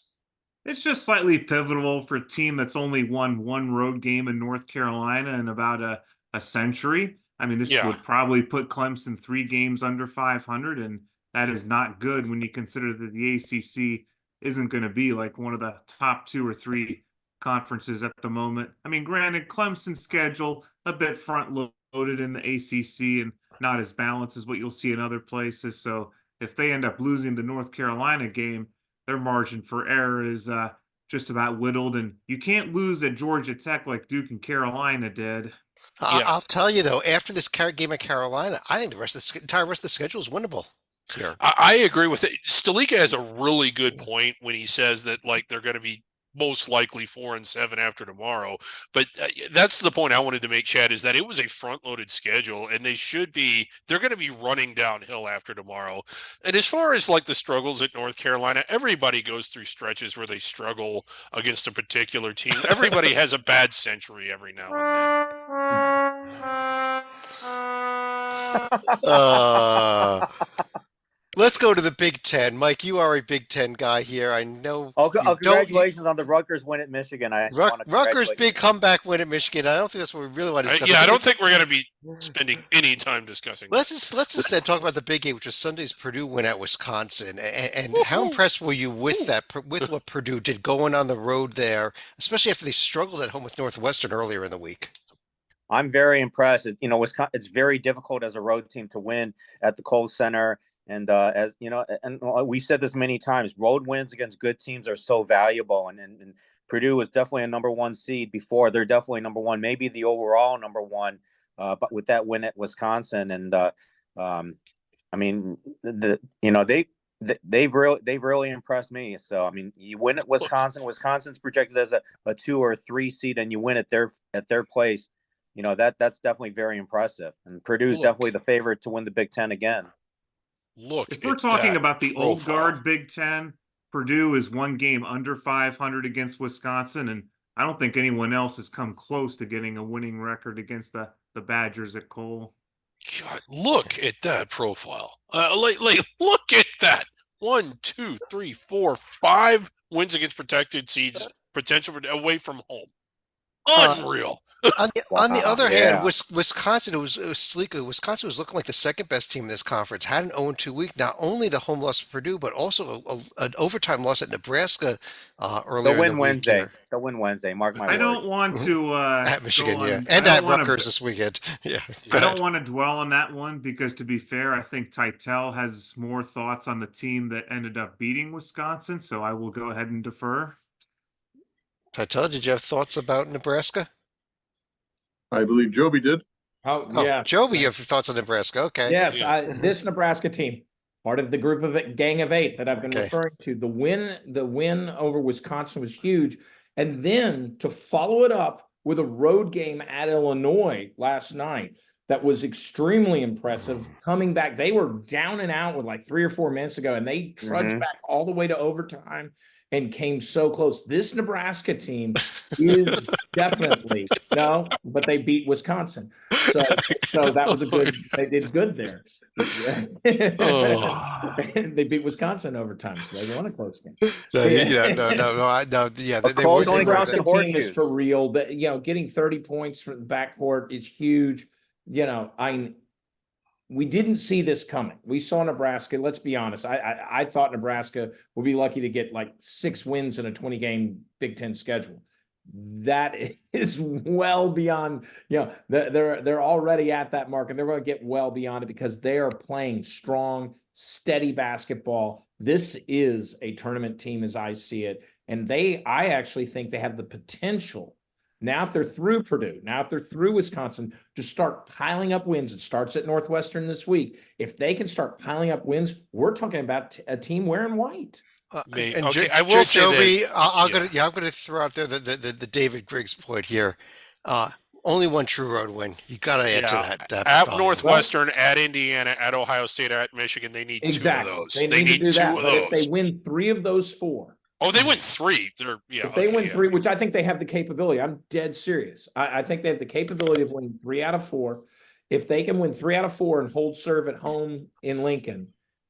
It's just slightly pivotal for a team that's only won 1 road game in North Carolina in about a century. I mean, this would probably put Clemson 3 games under 500, and that is not good when you consider that the ACC isn't going to be like one of the top 2 or 3 conferences at the moment. I mean, granted, Clemson's schedule a bit front loaded in the ACC and not as balanced as what you'll see in other places. So if they end up losing the North Carolina game, their margin for error is just about whittled, and you can't lose at Georgia Tech like Duke and Carolina did. I'll tell you though, after this game at Carolina, I think the entire rest of the schedule is winnable. Here. I agree with it. Stalika has a really good point when he says that they're going to be most likely 4-7 after tomorrow. But that's the point I wanted to make, Chad, is that it was a front-loaded schedule, and they're going to be running downhill after tomorrow. And as far as the struggles at North Carolina, everybody goes through stretches where they struggle against a particular team. Everybody has a bad century every now and then. Let's go to the Big Ten. Mike, you are a Big Ten guy here. I know. Oh, you don't- congratulations on the Rutgers win at Michigan. I want to Rutgers congratulate big you. comeback win at Michigan. I don't think that's what we really want to discuss. I don't think we're going to be spending any time discussing. Let's instead talk about the big game, which was Sunday's Purdue win at Wisconsin, and how impressed were you with with what Purdue did going on the road there, especially after they struggled at home with Northwestern earlier in the week. I'm very impressed. Wisconsin, it's very difficult as a road team to win at the Kohl Center. And as you know, and we said this many times, road wins against good teams are so valuable. And Purdue was definitely a number one seed before. They're definitely number one, maybe the overall number one. But with that win at Wisconsin, and I mean, they've really impressed me. So I mean, you win at Wisconsin. Wisconsin's projected as a 2 or 3 seed, and you win at their place. That's definitely very impressive. And Purdue's definitely the favorite to win the Big Ten again. If we're talking about the old guard Big Ten, Purdue is 1 game under 500 against Wisconsin, and I don't think anyone else has come close to getting a winning record against the Badgers at Cole. God, look at that profile. Look at that. 1, 2, 3, 4, 5 wins against protected seeds, potential away from home. Unreal. On the other hand, Wisconsin was sleek. Wisconsin was looking like the second best team in this conference. Had an 0-2 week. Not only the home loss for Purdue, but also an overtime loss at Nebraska earlier in the week. Wednesday. They'll win Wednesday. Mark my word. I don't want to at Michigan, and at Rutgers this weekend. Yeah, I don't want to dwell on that one because, to be fair, I think Titel has more thoughts on the team that ended up beating Wisconsin. So I will go ahead and defer. Titel, did you have thoughts about Nebraska? I believe Joby did. Oh, yeah. Joby, you have thoughts on Nebraska? Okay. Yes, this Nebraska team, part of the group of gang of 8 that I've been referring to. The win over Wisconsin was huge, and then to follow it up with a road game at Illinois last night that was extremely impressive. Coming back, they were down and out with like 3 or 4 minutes ago, and they trudged back all the way to overtime and came so close. This Nebraska team is definitely but they beat Wisconsin. So that was they did good there. They beat Wisconsin overtime, so they won a close game. They Nebraska team is for real. Getting 30 points from the backcourt is huge. We didn't see this coming. We saw Nebraska. Let's be honest. I thought Nebraska would be lucky to get like 6 wins in a 20-game Big Ten schedule. That is well beyond. They're already at that mark, and they're going to get well beyond it because they are playing strong, steady basketball. This is a tournament team as I see it, and I actually think they have the potential. Now, if they're through Purdue, now if they're through Wisconsin, to start piling up wins. It starts at Northwestern this week. If they can start piling up wins, we're talking about a team wearing white. I will say Joby, I'm going to throw out there the David Griggs point here. Only one true road win. You got to answer that. At Northwestern, at Indiana, at Ohio State, at Michigan, they need 2 of those. They need 2 of those. If they win 3 of those 4. Oh, they win 3. If they win 3, which I think they have the capability, I'm dead serious. I think they have the capability of winning 3 out of 4. If they can win 3 out of 4 and hold serve at home in Lincoln,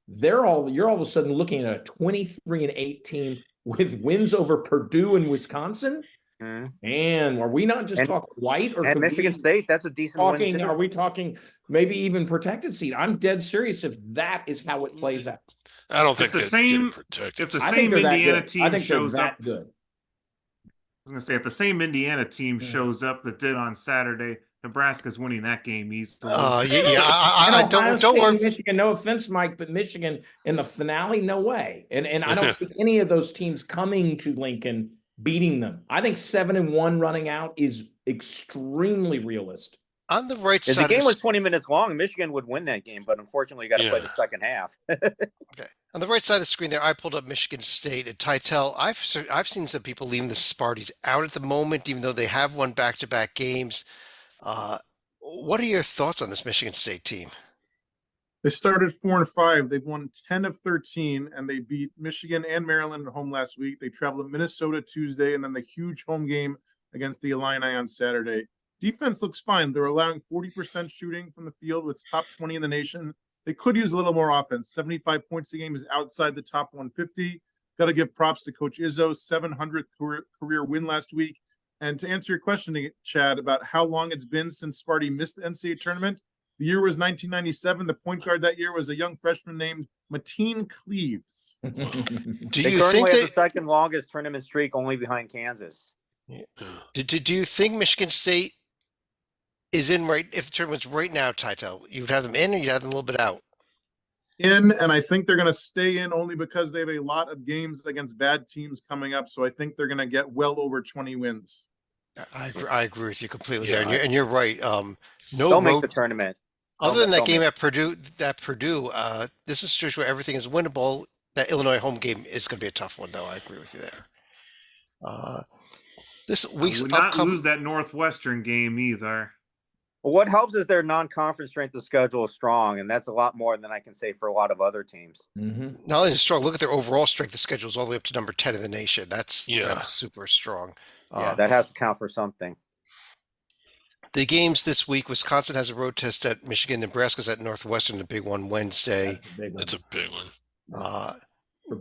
you're all of a sudden looking at a 23-8 team with wins over Purdue and Wisconsin. And are we not just talking white or Michigan State? That's a decent win. Are we talking maybe even protected seed? I'm dead serious if that is how it plays out. I don't think the same Indiana team shows up. Good. I was going to say, if the same Indiana team shows up that did on Saturday, Nebraska's winning that game easily. I don't worry. Michigan, no offense, Mike, but Michigan in the finale, no way. And I don't see any of those teams coming to Lincoln beating them. I think 7-1 running out is extremely realistic. On the right side, if the game was 20 minutes long, Michigan would win that game, but unfortunately, you got to play the second half. Okay. On the right side of the screen there, I pulled up Michigan State and Titel. I've seen some people leaving the Sparties out at the moment, even though they have won back-to-back games. What are your thoughts on this Michigan State team? They started 4-5. They've won 10 of 13, and they beat Michigan and Maryland at home last week. They traveled to Minnesota Tuesday, and then the huge home game against the Illini on Saturday. Defense looks fine. They're allowing 40% shooting from the field, which is top 20 in the nation. They could use a little more offense. 75 points a game is outside the top 150. Got to give props to Coach Izzo, 700th career win last week. And to answer your question, Chad, about how long it's been since Sparty missed the NCAA tournament, the year was 1997. The point guard that year was a young freshman named Mateen Cleaves. Do They you currently think have that? the second longest tournament streak, only behind Kansas. Do you think Michigan State is in right? If the tournament's right now, Titel, you would have them in, or you'd have them a little bit out. In, and I think they're going to stay in only because they have a lot of games against bad teams coming up. So I think they're going to get well over 20 wins. I agree with you completely Yeah, there, and you're right. No They'll make road, the tournament. other than that they'll game make- at Purdue. This is a situation where everything is winnable. That Illinois home game is going to be a tough one, though. I agree with you there. This week's Would not upcoming. lose that Northwestern game either. Well, what helps is their non-conference strength of schedule is strong, and that's a lot more than I can say for a lot of other teams. Mhm. Not only is it strong, look at their overall strength of schedule is all the way up to number 10 in the nation. That's super strong. Yeah, that has to count for something. The games this week: Wisconsin has a road test at Michigan. Nebraska's at Northwestern, the big one Wednesday. That's a big one.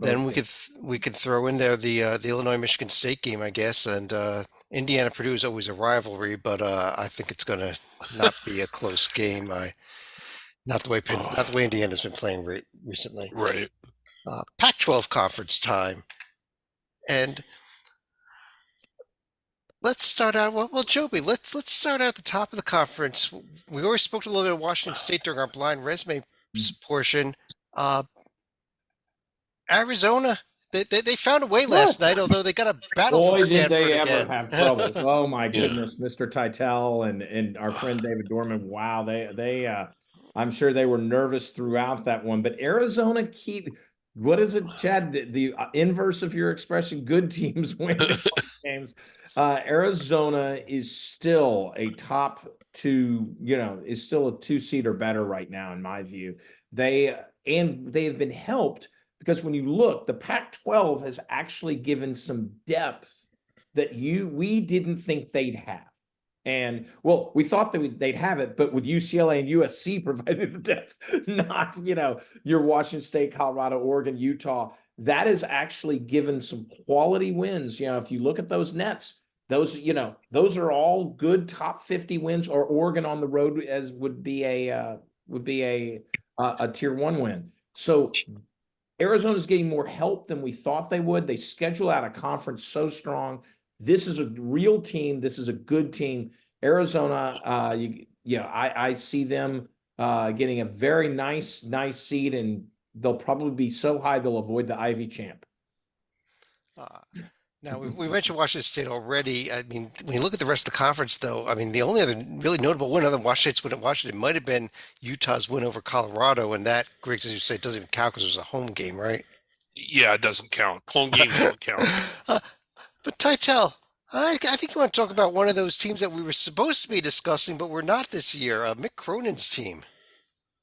Then we could throw in there the Illinois Michigan State game, I guess, and Indiana Purdue is always a rivalry, but I think it's going to not be a close game. Not the way Indiana's been playing recently. Right. Pac-12 conference time, and let's start out. Well, Joby, let's start out at the top of the conference. We already spoke a little bit of Washington State during our blind resume portion. Arizona, they found a way last night, although they got a battle Boy, from did Stanford they ever again. have trouble. Oh my Yeah. goodness, Mr. Titel and our friend David Dorman. Wow, they I'm sure they were nervous throughout that one. But Arizona what is it, Chad? The inverse of your expression, good teams win games. Arizona is still a top two, is still a 2 seed or better right now, in my view. They have been helped because when you look, the Pac-12 has actually given some depth that we didn't think they'd have. And well, we thought that they'd have it, but with UCLA and USC providing the depth, not, your Washington State, Colorado, Oregon, Utah, that has actually given some quality wins. If you look at those nets, those are all good top 50 wins, or Oregon on the road as would be a tier 1 win. So Arizona's getting more help than we thought they would. They schedule out a conference so strong. This is a real team. This is a good team. Arizona, I see them getting a very nice seed, and they'll probably be so high they'll avoid the Ivy champ. Now, we mentioned Washington State already. I mean, when you look at the rest of the conference, though, I mean, the only other really notable win other than Washington State's win at Washington might have been Utah's win over Colorado, and that, Griggs, as you say, doesn't even count because it was a home game, right? Yeah, it doesn't count. Home games don't count. But Titel, I think you want to talk about one of those teams that we were supposed to be discussing, but we're not this year. Mick Cronin's team.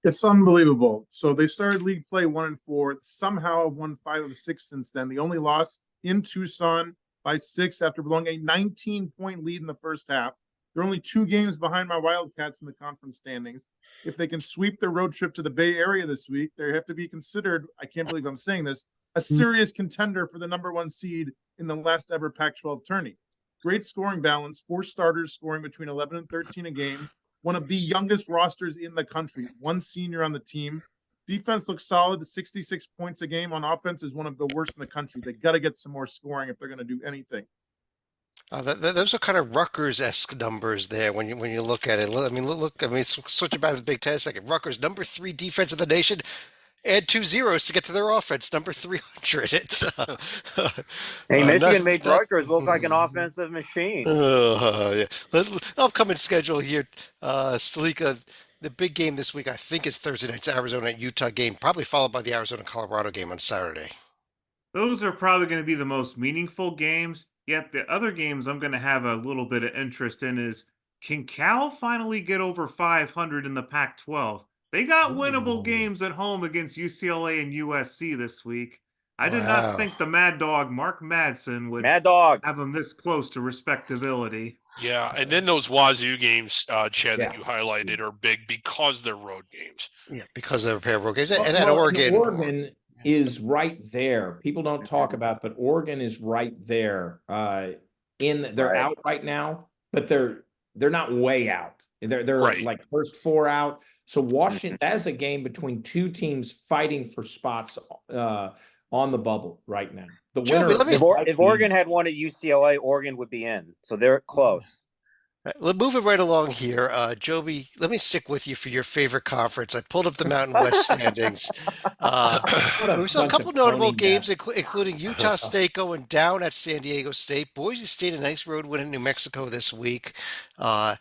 It's unbelievable. So they started league play 1-4, somehow won 5 of 6 since then. The only loss in Tucson by 6 after blowing a 19-point lead in the first half. They're only 2 games behind my Wildcats in the conference standings. If they can sweep their road trip to the Bay Area this week, they have to be considered, I can't believe I'm saying this, a serious contender for the number 1 seed in the last ever Pac-12 tourney. Great scoring balance, 4 starters scoring between 11 and 13 a game. One of the youngest rosters in the country, 1 senior on the team. Defense looks solid, 66 points a game. On offense is one of the worst in the country. They got to get some more scoring if they're going to do anything. Those are kind of Rutgers-esque numbers there when you look at it. I mean, it's such a bad as Big Ten. Second, Rutgers, number 3 defense in the nation. Add 2 zeros to get to their offense, number 300. It's hey, Michigan made Rutgers look like an offensive machine. Yeah. Upcoming schedule here, Stalika. The big game this week, I think, is Thursday night's Arizona and Utah game, probably followed by the Arizona-Colorado game on Saturday. Those are probably going to be the most meaningful games. Yet the other games I'm going to have a little bit of interest in is, can Cal finally get over 500 in the Pac-12? They got winnable games at home against UCLA and USC this week. I did not think the Mad Dog, Mark Madsen, would have them this close to respectability. Yeah, and then those Wazoo games, Chad, that Yeah. you highlighted are big because they're road games. Yeah, because they're pair of road games. And at Well, Oregon, Oregon is right there. People don't talk about, but Oregon is right there. They're Right. out right now, but they're not way out. They're Right. like first four out. So Washington, that is a game between two teams fighting for spots on the bubble right now. The Joby, winner. let me- If Oregon had won at UCLA, Oregon would be in. So they're close. let's move it right along here. Joby, let me stick with you for your favorite conference. I pulled up the Mountain West standings. We saw a couple notable games, including Utah State going down at San Diego State. Boise State, a nice road win in New Mexico this week. But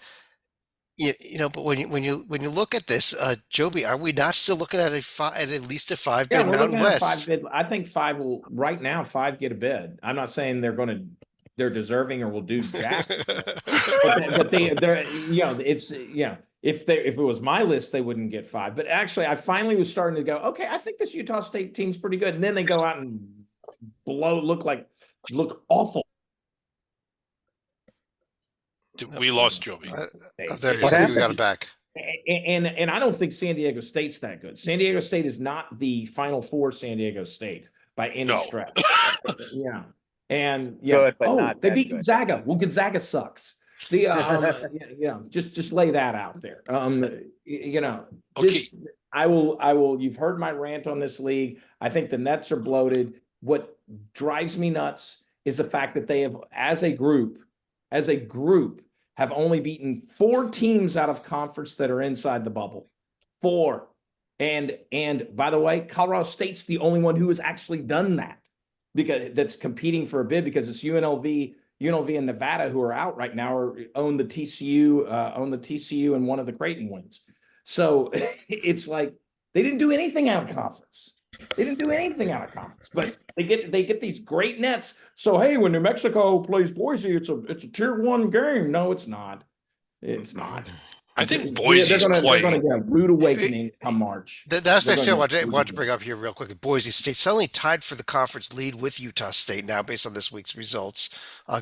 when you look at this, Joby, are we not still looking at at least a 5-bid Yeah, we're Mountain looking at West? 5 bid. I think 5 will right now. 5 get a bid. I'm not saying they're deserving or will do jack. but they're it's if it was my list they wouldn't get 5. But actually, I finally was starting to go. Okay, I think this Utah State team's pretty good. And then they go out and look awful. We lost Joby. There you go. We got it back. And I don't think San Diego State's that good. San Diego State is not the Final Four San Diego State by any stretch. Yeah. And Good, but not they that beat good. Gonzaga. Well, Gonzaga sucks. The just lay that out there. I will. You've heard my rant on this league. I think the Nets are bloated. What drives me nuts is the fact that they have, as a group, have only beaten 4 teams out of conference that are inside the bubble. 4. And by the way, Colorado State's the only one who has actually done that, because that's competing for a bid, because it's UNLV and Nevada who are out right now, or own the TCU and one of the Creighton wins. So it's like they didn't do anything out of conference. But they get these great nets. So hey, when New Mexico plays Boise, it's a tier 1 game. No, it's not. It's not. I think Boise's they're going to get a rude awakening come March. That's the thing I want to bring up here real quick. Boise State suddenly tied for the conference lead with Utah State now, based on this week's results.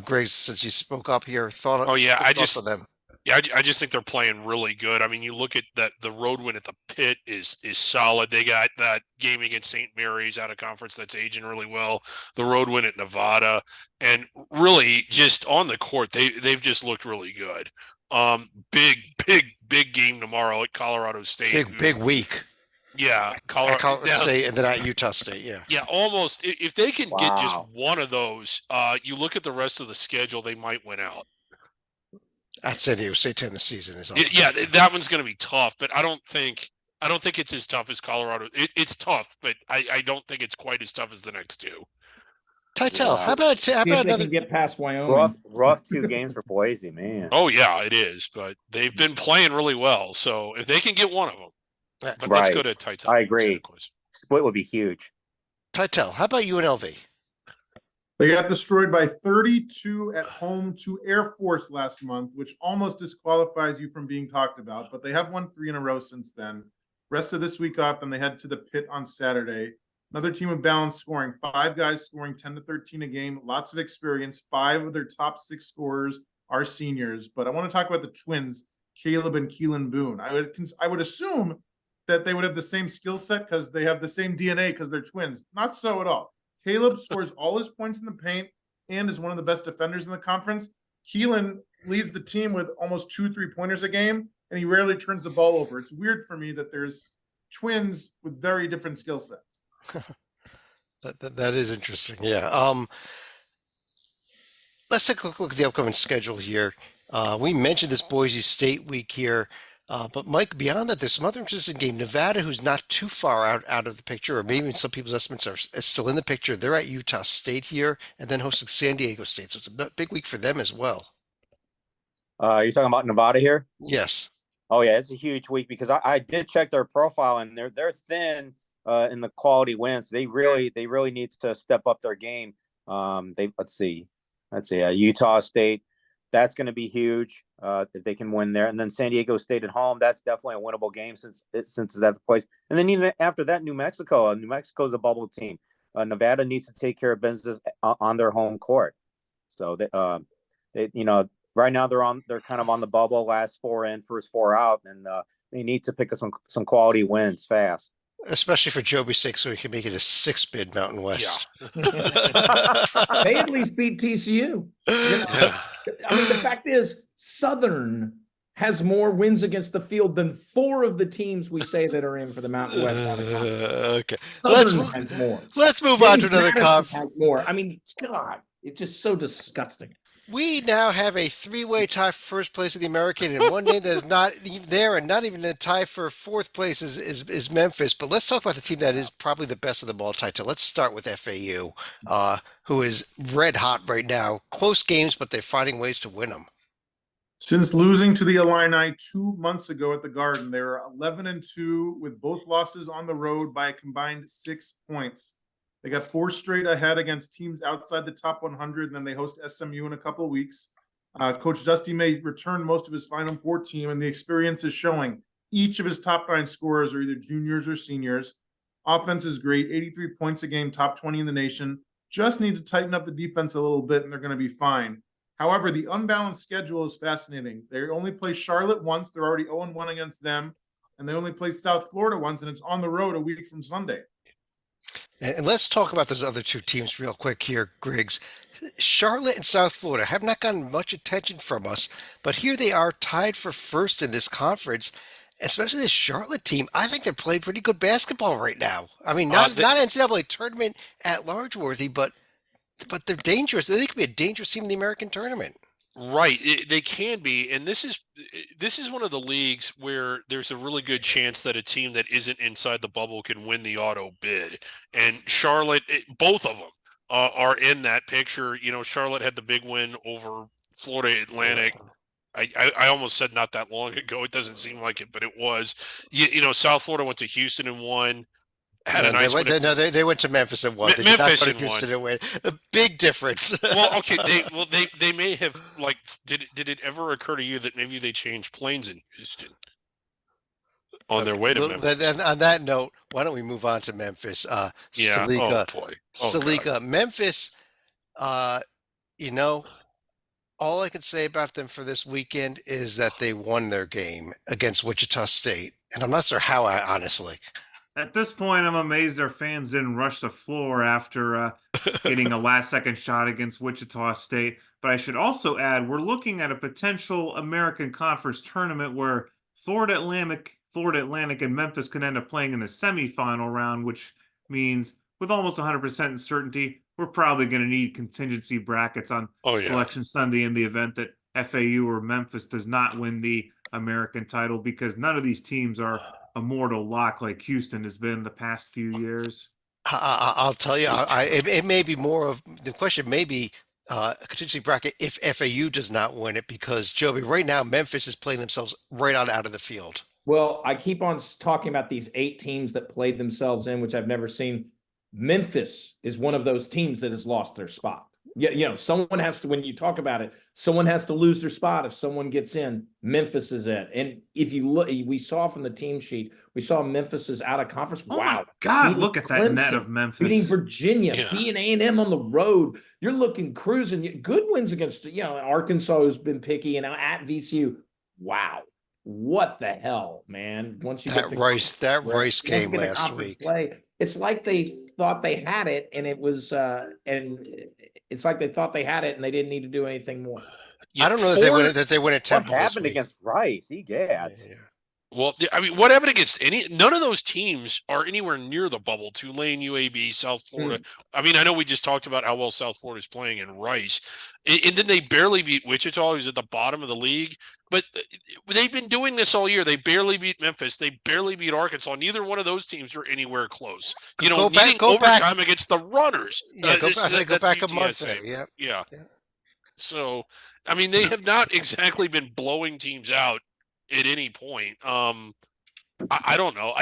Greg, since you spoke up here, thoughts on them? Yeah, I just think they're playing really good. I mean, you look at that, the road win at the Pit is solid. They got that game against St. Mary's out of conference that's aging really well. The road win at Nevada, and really just on the court, they've just looked really good. Big game tomorrow at Colorado State. Big week. Yeah, Colorado State, and then at Utah State. Yeah. Yeah, almost. If they can get just one of those, you look at the rest of the schedule, they might win out. At San Diego State to end the season is also that one's going to be tough, but I don't think it's as tough as Colorado. It's tough, but I don't think it's quite as tough as the next two. Titel, how about another? Get past Wyoming. Rough 2 games for Boise, man. Oh yeah, it is, but they've been playing really well. So if they can get one of them, but let's go to Titel. I agree. Split would be huge. Titel, how about UNLV? They got destroyed by 32 at home to Air Force last month, which almost disqualifies you from being talked about. But they have won 3 in a row since then. Rest of this week off, then they head to the Pit on Saturday. Another team with balanced scoring. 5 guys scoring 10 to 13 a game. Lots of experience. 5 of their top 6 scorers are seniors. But I want to talk about the twins, Caleb and Keelan Boone. I would assume that they would have the same skill set because they have the same DNA because they're twins. Not so at all. Caleb scores all his points in the paint and is one of the best defenders in the conference. Keelan leads the team with almost 2 3-pointers a game, and he rarely turns the ball over. It's weird for me that there's twins with very different skill sets. That is interesting. Yeah. Let's take a quick look at the upcoming schedule here. We mentioned this Boise State week here. But Mike, beyond that, there's some other interesting game. Nevada, who's not too far out of the picture, or maybe in some people's estimates are still in the picture. They're at Utah State here, and then hosting San Diego State. So it's a big week for them as well. You're talking about Nevada here? Yes. Oh yeah, it's a huge week because I did check their profile, and they're thin in the quality wins. They really need to step up their game. Let's see, Utah State. That's going to be huge if they can win there. And then San Diego State at home, that's definitely a winnable game since it's that place. And then even after that, New Mexico. New Mexico is a bubble team. Nevada needs to take care of business on their home court. So right now they're kind of on the bubble, last 4 in, first 4 out, and they need to pick up some quality wins fast. Especially for Joby's sake, so he can make it a 6-bid Mountain West. They at least beat TCU. Yeah. I mean, the fact is, Southern has more wins against the field than 4 of the teams we say that are in for the Mountain West. Okay, Southern has more. let's move on to another conference. Has more. I mean, God, it's just so disgusting. We now have a 3-way tie for first place in the American, and one name that is not even there and not even a tie for 4th place is Memphis. But let's talk about the team that is probably the best of them all tied to. Let's start with FAU, who is red hot right now. Close games, but they're finding ways to win them. Since losing to the Illini 2 months ago at the Garden, they are 11-2 with both losses on the road by a combined 6 points. They got 4 straight ahead against teams outside the top 100, and then they host SMU in a couple of weeks. Coach Dusty may return most of his Final Four team, and the experience is showing. Each of his top 9 scorers are either juniors or seniors. Offense is great, 83 points a game, top 20 in the nation. Just need to tighten up the defense a little bit, and they're going to be fine. However, the unbalanced schedule is fascinating. They only play Charlotte once. They're already 0-1 against them, and they only play South Florida once, and it's on the road a week from Sunday. And let's talk about those other 2 teams real quick here, Griggs. Charlotte and South Florida have not gotten much attention from us, but here they are tied for first in this conference, especially this Charlotte team. I think they're playing pretty good basketball right now. I mean, not NCAA tournament at large worthy, but they're dangerous. They could be a dangerous team in the American tournament. Right, they can be, and this is one of the leagues where there's a really good chance that a team that isn't inside the bubble can win the auto bid. And Charlotte, both of them are in that picture. You know, Charlotte had the big win over Florida Atlantic. I almost said not that long ago. It doesn't seem like it, but it was. You know, South Florida went to Houston and won. They went to Memphis and won. They Memphis did not go to Houston and win. A big difference. Well, okay, they may have, like, did it ever occur to you that maybe they changed planes in Houston on their way to Memphis? Then on that note, why don't we move on to Memphis? Oh boy, Stalika, Memphis. You know, all I can say about them for this weekend is that they won their game against Wichita State, and I'm not sure how. Honestly. At this point, I'm amazed their fans didn't rush the floor after getting a last-second shot against Wichita State. But I should also add, we're looking at a potential American Conference tournament where Florida Atlantic, and Memphis could end up playing in the semifinal round, which means with almost 100% certainty, we're probably going to need contingency brackets on Selection Sunday in the event that FAU or Memphis does not win the American title, because none of these teams are a mortal lock like Houston has been the past few years. I'll tell you, it may be more of the question. Maybe a contingency bracket if FAU does not win it, because Joby, right now Memphis is playing themselves right out of the field. Well, I keep on talking about these 8 teams that played themselves in, which I've never seen. Memphis is one of those teams that has lost their spot. Yeah, you know, someone has to, when you talk about it, someone has to lose their spot. If someone gets in, Memphis is it. And if you look, we saw from the team sheet, we saw Memphis is out of conference. Oh wow. My God, beating look at that Clemson, net of Memphis. Beating Virginia, beating A&M on the road. You're looking cruising. Good wins against, you know, Arkansas, who's been picky, and now at VCU. Wow. What the hell, man? Once you that Rice game last week. It's like they thought they had it, and it was and it's like they thought they had it and they didn't need to do anything more. I don't know that they win at Temple. What happened against Rice? Egads. Yeah. Well, I mean, what happened against none of those teams are anywhere near the bubble. Tulane, UAB, South Florida. I mean, I know we just talked about how well South Florida is playing in Rice, and then they barely beat Wichita, who's at the bottom of the league. But they've been doing this all year. They barely beat Memphis. They barely beat Arkansas. Neither one of those teams are anywhere close. You know, needing overtime against the runners. Yeah, go back a month there. Yeah. So, I mean, they have not exactly been blowing teams out at any point. I don't know.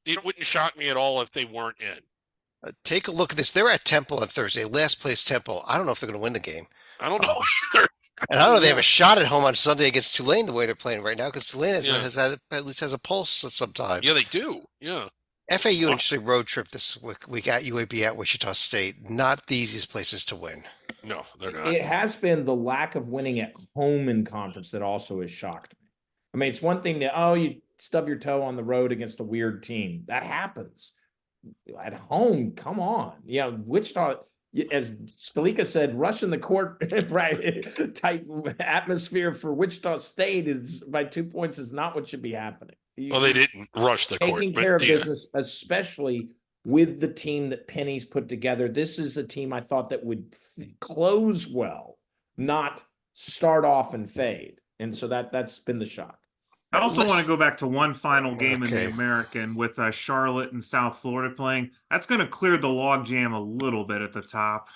It wouldn't shock me at all if they weren't in. Take a look at this. They're at Temple on Thursday, last place Temple. I don't know if they're going to win the game. I don't know either. And I don't know if they have a shot at home on Sunday against Tulane the way they're playing right now, because Tulane at least has a pulse sometimes. Yeah, they do. Yeah. FAU interesting road trip this week at UAB at Wichita State. Not the easiest places to win. No, they're not. It has been the lack of winning at home in conference that also has shocked me. I mean, it's one thing to, you stub your toe on the road against a weird team. That happens. At home, come on. Wichita, as Stalika said, rushing the court type atmosphere for Wichita State is by 2 points is not what should be happening. Well, they didn't rush the court. Taking care of business, especially with the team that Penny's put together. This is a team I thought that would close well, not start off and fade. And so that's been the shock. I also want to go back to one final game in the American with Charlotte and South Florida playing. That's going to clear the logjam a little bit at the top.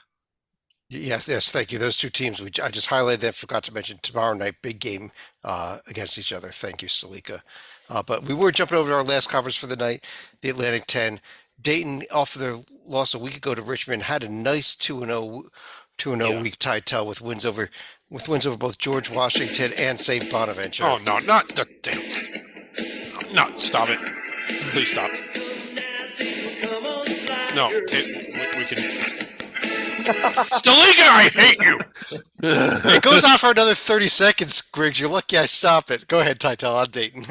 Yes, thank you. Those two teams, I just highlighted them, forgot to mention tomorrow night, big game against each other. Thank you, Salika. But we were jumping over to our last conference for the night, the Atlantic 10. Dayton, off of their loss a week ago to Richmond, had a nice 2-0 week tied with wins over both George Washington and St. Bonaventure. Oh no, not the damn. No, stop it. Please stop. No, we can. Stalika, I hate you. It goes on for another 30 seconds, Griggs. You're lucky I stop it. Go ahead, Titel, on Dayton.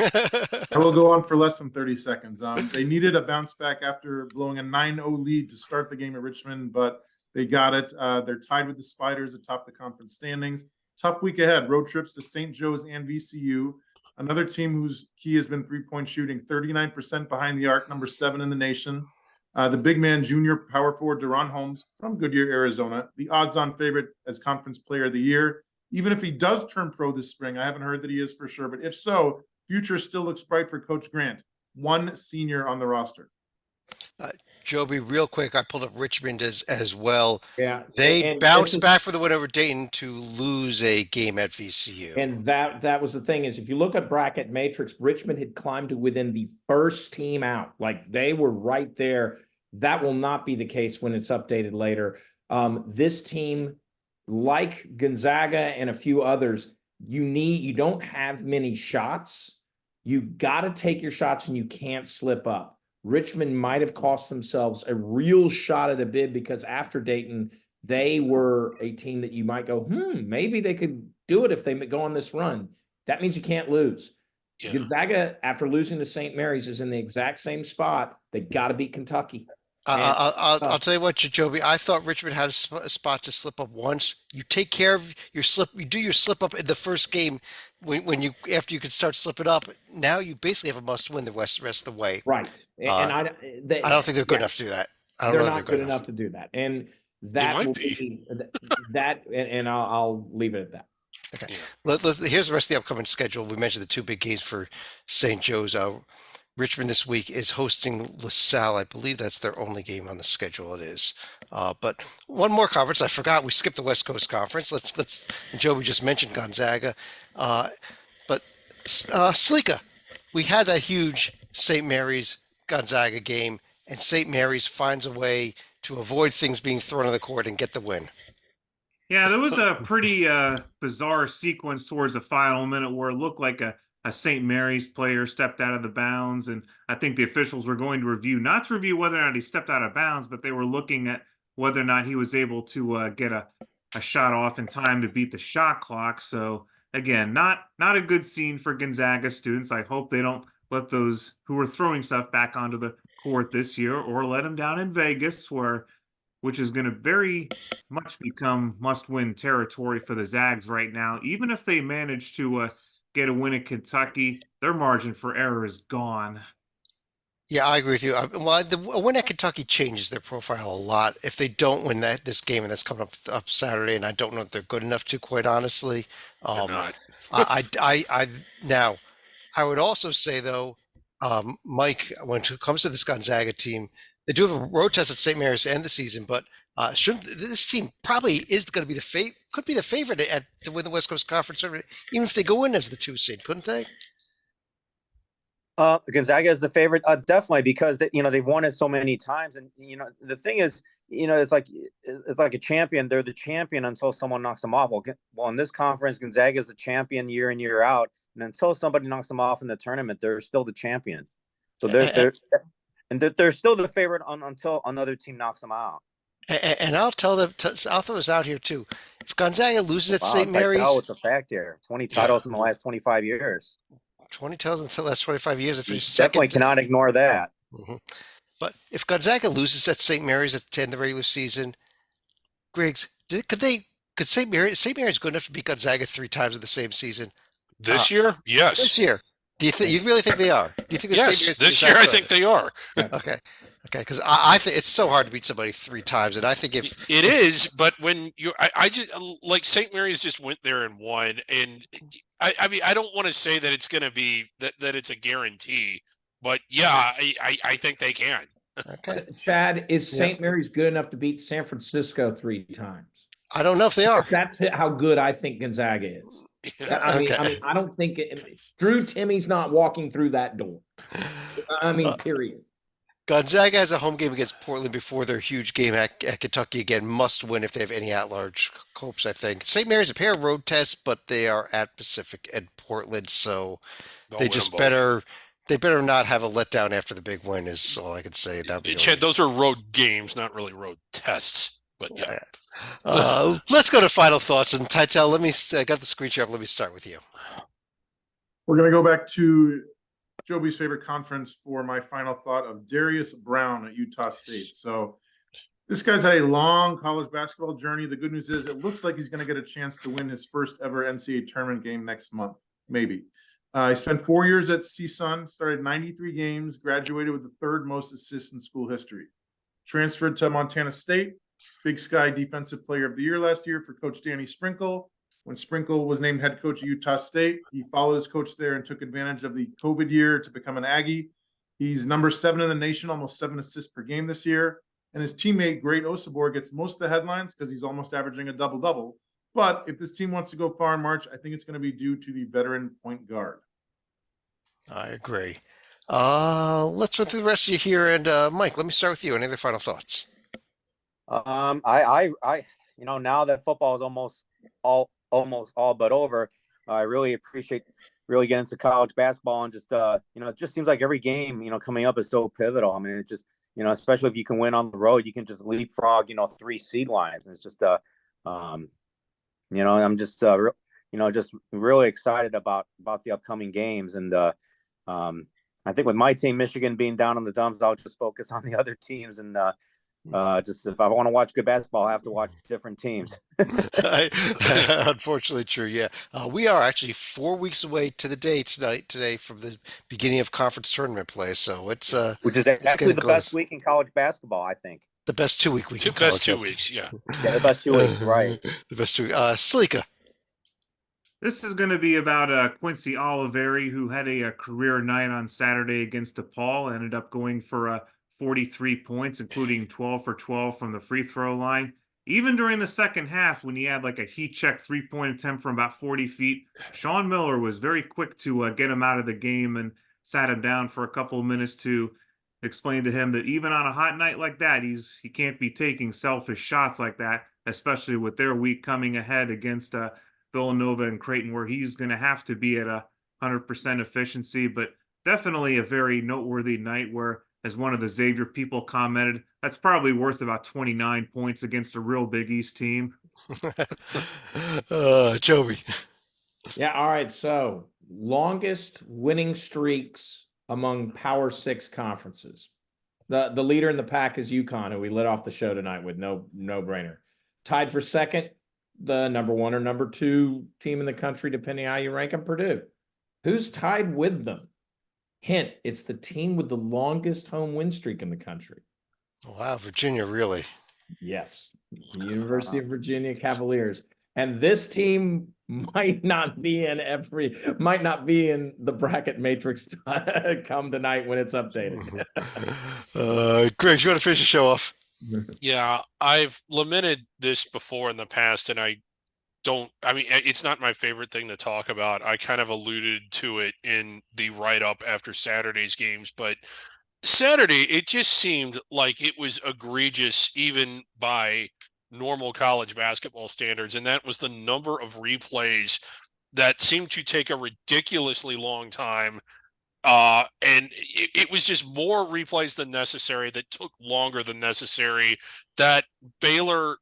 I will go on for less than 30 seconds. They needed a bounce back after blowing a 9-0 lead to start the game at Richmond, but they got it. They're tied with the Spiders atop the conference standings. Tough week ahead. Road trips to St. Joe's and VCU. Another team whose key has been three-point shooting, 39% behind the arc, number 7 in the nation. The big man, junior power forward Deron Holmes from Goodyear, Arizona, the odds-on favorite as Conference Player of the Year. Even if he does turn pro this spring, I haven't heard that he is for sure, but if so, future still looks bright for Coach Grant. One senior on the roster. Joby, real quick, I pulled up Richmond as well. Yeah, they bounced back for the win over Dayton to lose a game at VCU. And that was the thing is, if you look at bracket matrix, Richmond had climbed to within the first team out. Like they were right there. That will not be the case when it's updated later. This team, like Gonzaga and a few others, you don't have many shots. You got to take your shots and you can't slip up. Richmond might have cost themselves a real shot at a bid because after Dayton, they were a team that you might go, maybe they could do it if they go on this run. That means you can't lose. Yeah. Gonzaga, after losing to St. Mary's, is in the exact same spot. They got to beat Kentucky. I'll tell you what, Joby, I thought Richmond had a spot to slip up once. You take care of your slip. You do your slip up in the first game after you can start slipping up. Now you basically have a must win the rest of the way. Right. And I don't think they're good enough to do that. They're not good enough to do that. And that will be that. And I'll leave it at that. Okay. Yeah. Here's the rest of the upcoming schedule. We mentioned the two big games for St. Joe's. Richmond this week is hosting LaSalle. I believe that's their only game on the schedule. It is. But one more conference. I forgot we skipped the West Coast Conference. Let's. Joey just mentioned Gonzaga, but Slika, we had that huge St. Mary's Gonzaga game, and St. Mary's finds a way to avoid things being thrown on the court and get the win. Yeah, there was a pretty bizarre sequence towards the final minute where it looked like a St. Mary's player stepped out of the bounds, and I think the officials were going to not to review whether or not he stepped out of bounds, but they were looking at whether or not he was able to get a shot off in time to beat the shot clock. So again, not a good scene for Gonzaga students. I hope they don't let those who are throwing stuff back onto the court this year, or let them down in Vegas, which is going to very much become must-win territory for the Zags right now. Even if they manage to get a win at Kentucky, their margin for error is gone. Yeah, I agree with you. Well, a win at Kentucky changes their profile a lot. If they don't win this game, and that's coming up Saturday, and I don't know if they're good enough to, quite honestly. They're not. Now, I would also say though, Mike, when it comes to this Gonzaga team, they do have a road test at St. Mary's to end the season, but this team probably is going to be could be the favorite to win the West Coast Conference, even if they go in as the 2 seed, couldn't they? Gonzaga is the favorite, definitely, because they've won it so many times, and the thing is, it's like a champion. They're the champion until someone knocks them off. Well, in this conference, Gonzaga is the champion year in, year out, and until somebody knocks them off in the tournament, they're still the champion. So and that they're still the favorite until another team knocks them out. And I'll tell them. I'll throw this out here too. If Gonzaga loses at Wow, St. Titel Mary's, with the fact here, 20 titles in the last 25 years. 20 titles in the last 25 years. If You it's definitely second, cannot ignore that. Mhm. But if Gonzaga loses at St. Mary's at the end of the regular season, Griggs, could St. Mary's good enough to beat Gonzaga 3 times in the same season This year, yes. this year? Do you really think they are? Do you think the St. Yes, Mary's this team year is I that think good? they are. Okay. Okay, because I think it's so hard to beat somebody 3 times, and I think if It is, but when I just like St. Mary's just went there and won, and I mean I don't want to say that it's going to be that it's a guarantee, but yeah, I think they can. okay, Chad, is Yeah. St. Mary's good enough to beat San Francisco 3 times? I don't know if they are. That's how good I think Gonzaga is. Okay. I don't think Drew Timmy's not walking through that door. Period. Gonzaga has a home game against Portland before their huge game at Kentucky. Again, must win if they have any at-large hopes, I think. St. Mary's a pair of road tests, but they are at Pacific and Portland, so They'll they win just them both. better not have a letdown after the big win is all I can say. That'd be Chad, those are road games, not really road tests. But yeah. Let's go to final thoughts. And Titel, I got the screen share up. Let me start with you. We're going to go back to Joby's favorite conference for my final thought of Darius Brown at Utah State. So this guy's had a long college basketball journey. The good news is it looks like he's going to get a chance to win his first ever NCAA tournament game next month, maybe. He spent 4 years at CSUN, started 93 games, graduated with the third most assists in school history. Transferred to Montana State, Big Sky Defensive Player of the Year last year for Coach Danny Sprinkle. When Sprinkle was named head coach at Utah State, he followed his coach there and took advantage of the COVID year to become an Aggie. He's number 7 in the nation, almost 7 assists per game this year. And his teammate, Great Osabor, gets most of the headlines because he's almost averaging a double-double. But if this team wants to go far in March, I think it's going to be due to the veteran point guard. I agree. Let's run through the rest of you here. And Mike, let me start with you. Any other final thoughts? Now that football is almost all but over, I really appreciate really getting into college basketball and just it just seems like every game coming up is so pivotal. I mean, it just especially if you can win on the road, you can just leapfrog 3 seed lines, and it's just I'm just just really excited about the upcoming games. And I think with my team, Michigan, being down in the dumps, I'll just focus on the other teams. And just if I want to watch good basketball, I have to watch different teams. Unfortunately, true. Yeah, we are actually 4 weeks away to the day today from the beginning of conference tournament play. So it's which is it's actually getting the close. best week in college basketball, I think. The best 2 week week. The best 2 weeks, yeah. Yeah, the best 2 weeks, right? The best 2. Slika. This is going to be about Quincy Oliveri, who had a career night on Saturday against DePaul, ended up going for 43 points, including 12 for 12 from the free throw line. Even during the second half, when he had like a heat check 3-point attempt from about 40 feet, Sean Miller was very quick to get him out of the game and sat him down for a couple of minutes to explain to him that even on a hot night like that, he can't be taking selfish shots like that, especially with their week coming ahead against Villanova and Creighton, where he's going to have to be at 100% efficiency. But definitely a very noteworthy night where, as one of the Xavier people commented, that's probably worth about 29 points against a real Big East team. Joby. Yeah, all right. So longest winning streaks among Power 6 conferences. The leader in the pack is UConn, who we lit off the show tonight with no brainer. Tied for second, the number 1 or number 2 team in the country, depending how you rank them, Purdue. Who's tied with them? Hint, it's the team with the longest home win streak in the country. Wow, Virginia, really? Yes, the University of Virginia Cavaliers. And this team might not be in the bracket matrix come tonight when it's updated. Greg, you want to finish the show off? Yeah, I've lamented this before in the past, and it's not my favorite thing to talk about. I kind of alluded to it in the write-up after Saturday's games, but Saturday, it just seemed like it was egregious even by normal college basketball standards, and that was the number of replays that seemed to take a ridiculously long time And it was just more replays than necessary that took longer than necessary. That Baylor,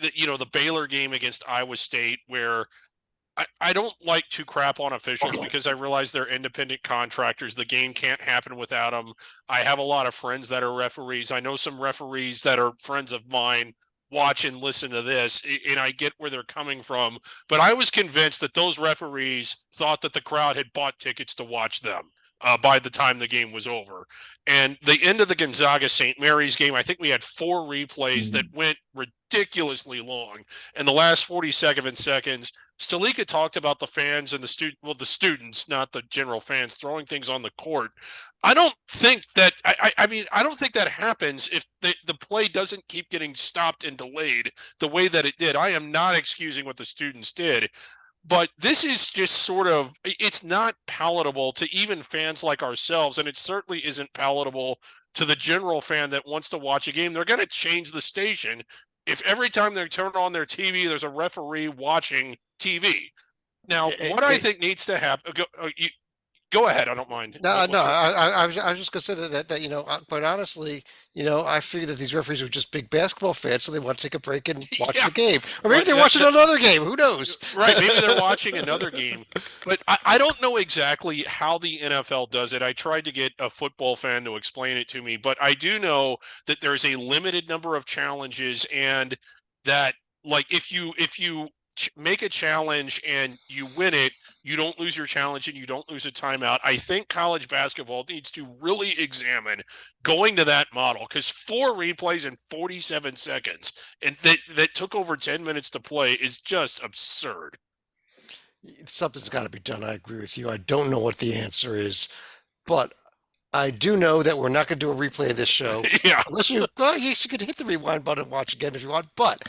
the Baylor game against Iowa State, where I don't like to crap on officials because I realize they're independent contractors. The game can't happen without them. I have a lot of friends that are referees. I know some referees that are friends of mine watch and listen to this, and I get where they're coming from. But I was convinced that those referees thought that the crowd had bought tickets to watch them. By the time the game was over. And the end of the Gonzaga St. Mary's game, I think we had 4 replays that went ridiculously long. And the last 47 seconds, Stalika talked about the fans and the students, not the general fans, throwing things on the court. I don't think that I don't think that happens if the play doesn't keep getting stopped and delayed the way that it did. I am not excusing what the students did. But this is just sort of, it's not palatable to even fans like ourselves, and it certainly isn't palatable to the general fan that wants to watch a game. They're going to change the station if every time they turn on their TV, there's a referee watching TV. Now, what I think needs to happen, go ahead. I don't mind. No, I was just gonna say that but honestly, I figured that these referees were just big basketball fans, so they want to take a break and watch the game, or maybe they're watching another game. Who knows? Right? Maybe they're watching another game, but I don't know exactly how the NFL does it. I tried to get a football fan to explain it to me, but I do know that there's a limited number of challenges, and that like if you make a challenge and you win it, you don't lose your challenge and you don't lose a timeout. I think college basketball needs to really examine going to that model, because 4 replays in 47 seconds and that took over 10 minutes to play is just absurd. Something's got to be done. I agree with you. I don't know what the answer is, but I do know that we're not going to do a replay of this show. Yeah. Unless you could hit the rewind button and watch again if you want, but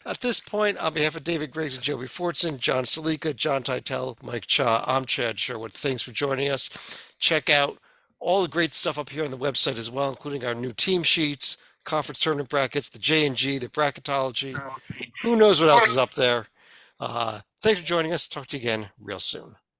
at this point, on behalf of David Griggs and Joby Fortson, John Salika, John Titel, Mike Cha, I'm Chad Sherwood. Thanks for joining us. Check out all the great stuff up here on the website as well, including our new team sheets, conference tournament brackets, the J&G, the bracketology. Who knows what else is up there? Thanks for joining us. Talk to you again real soon.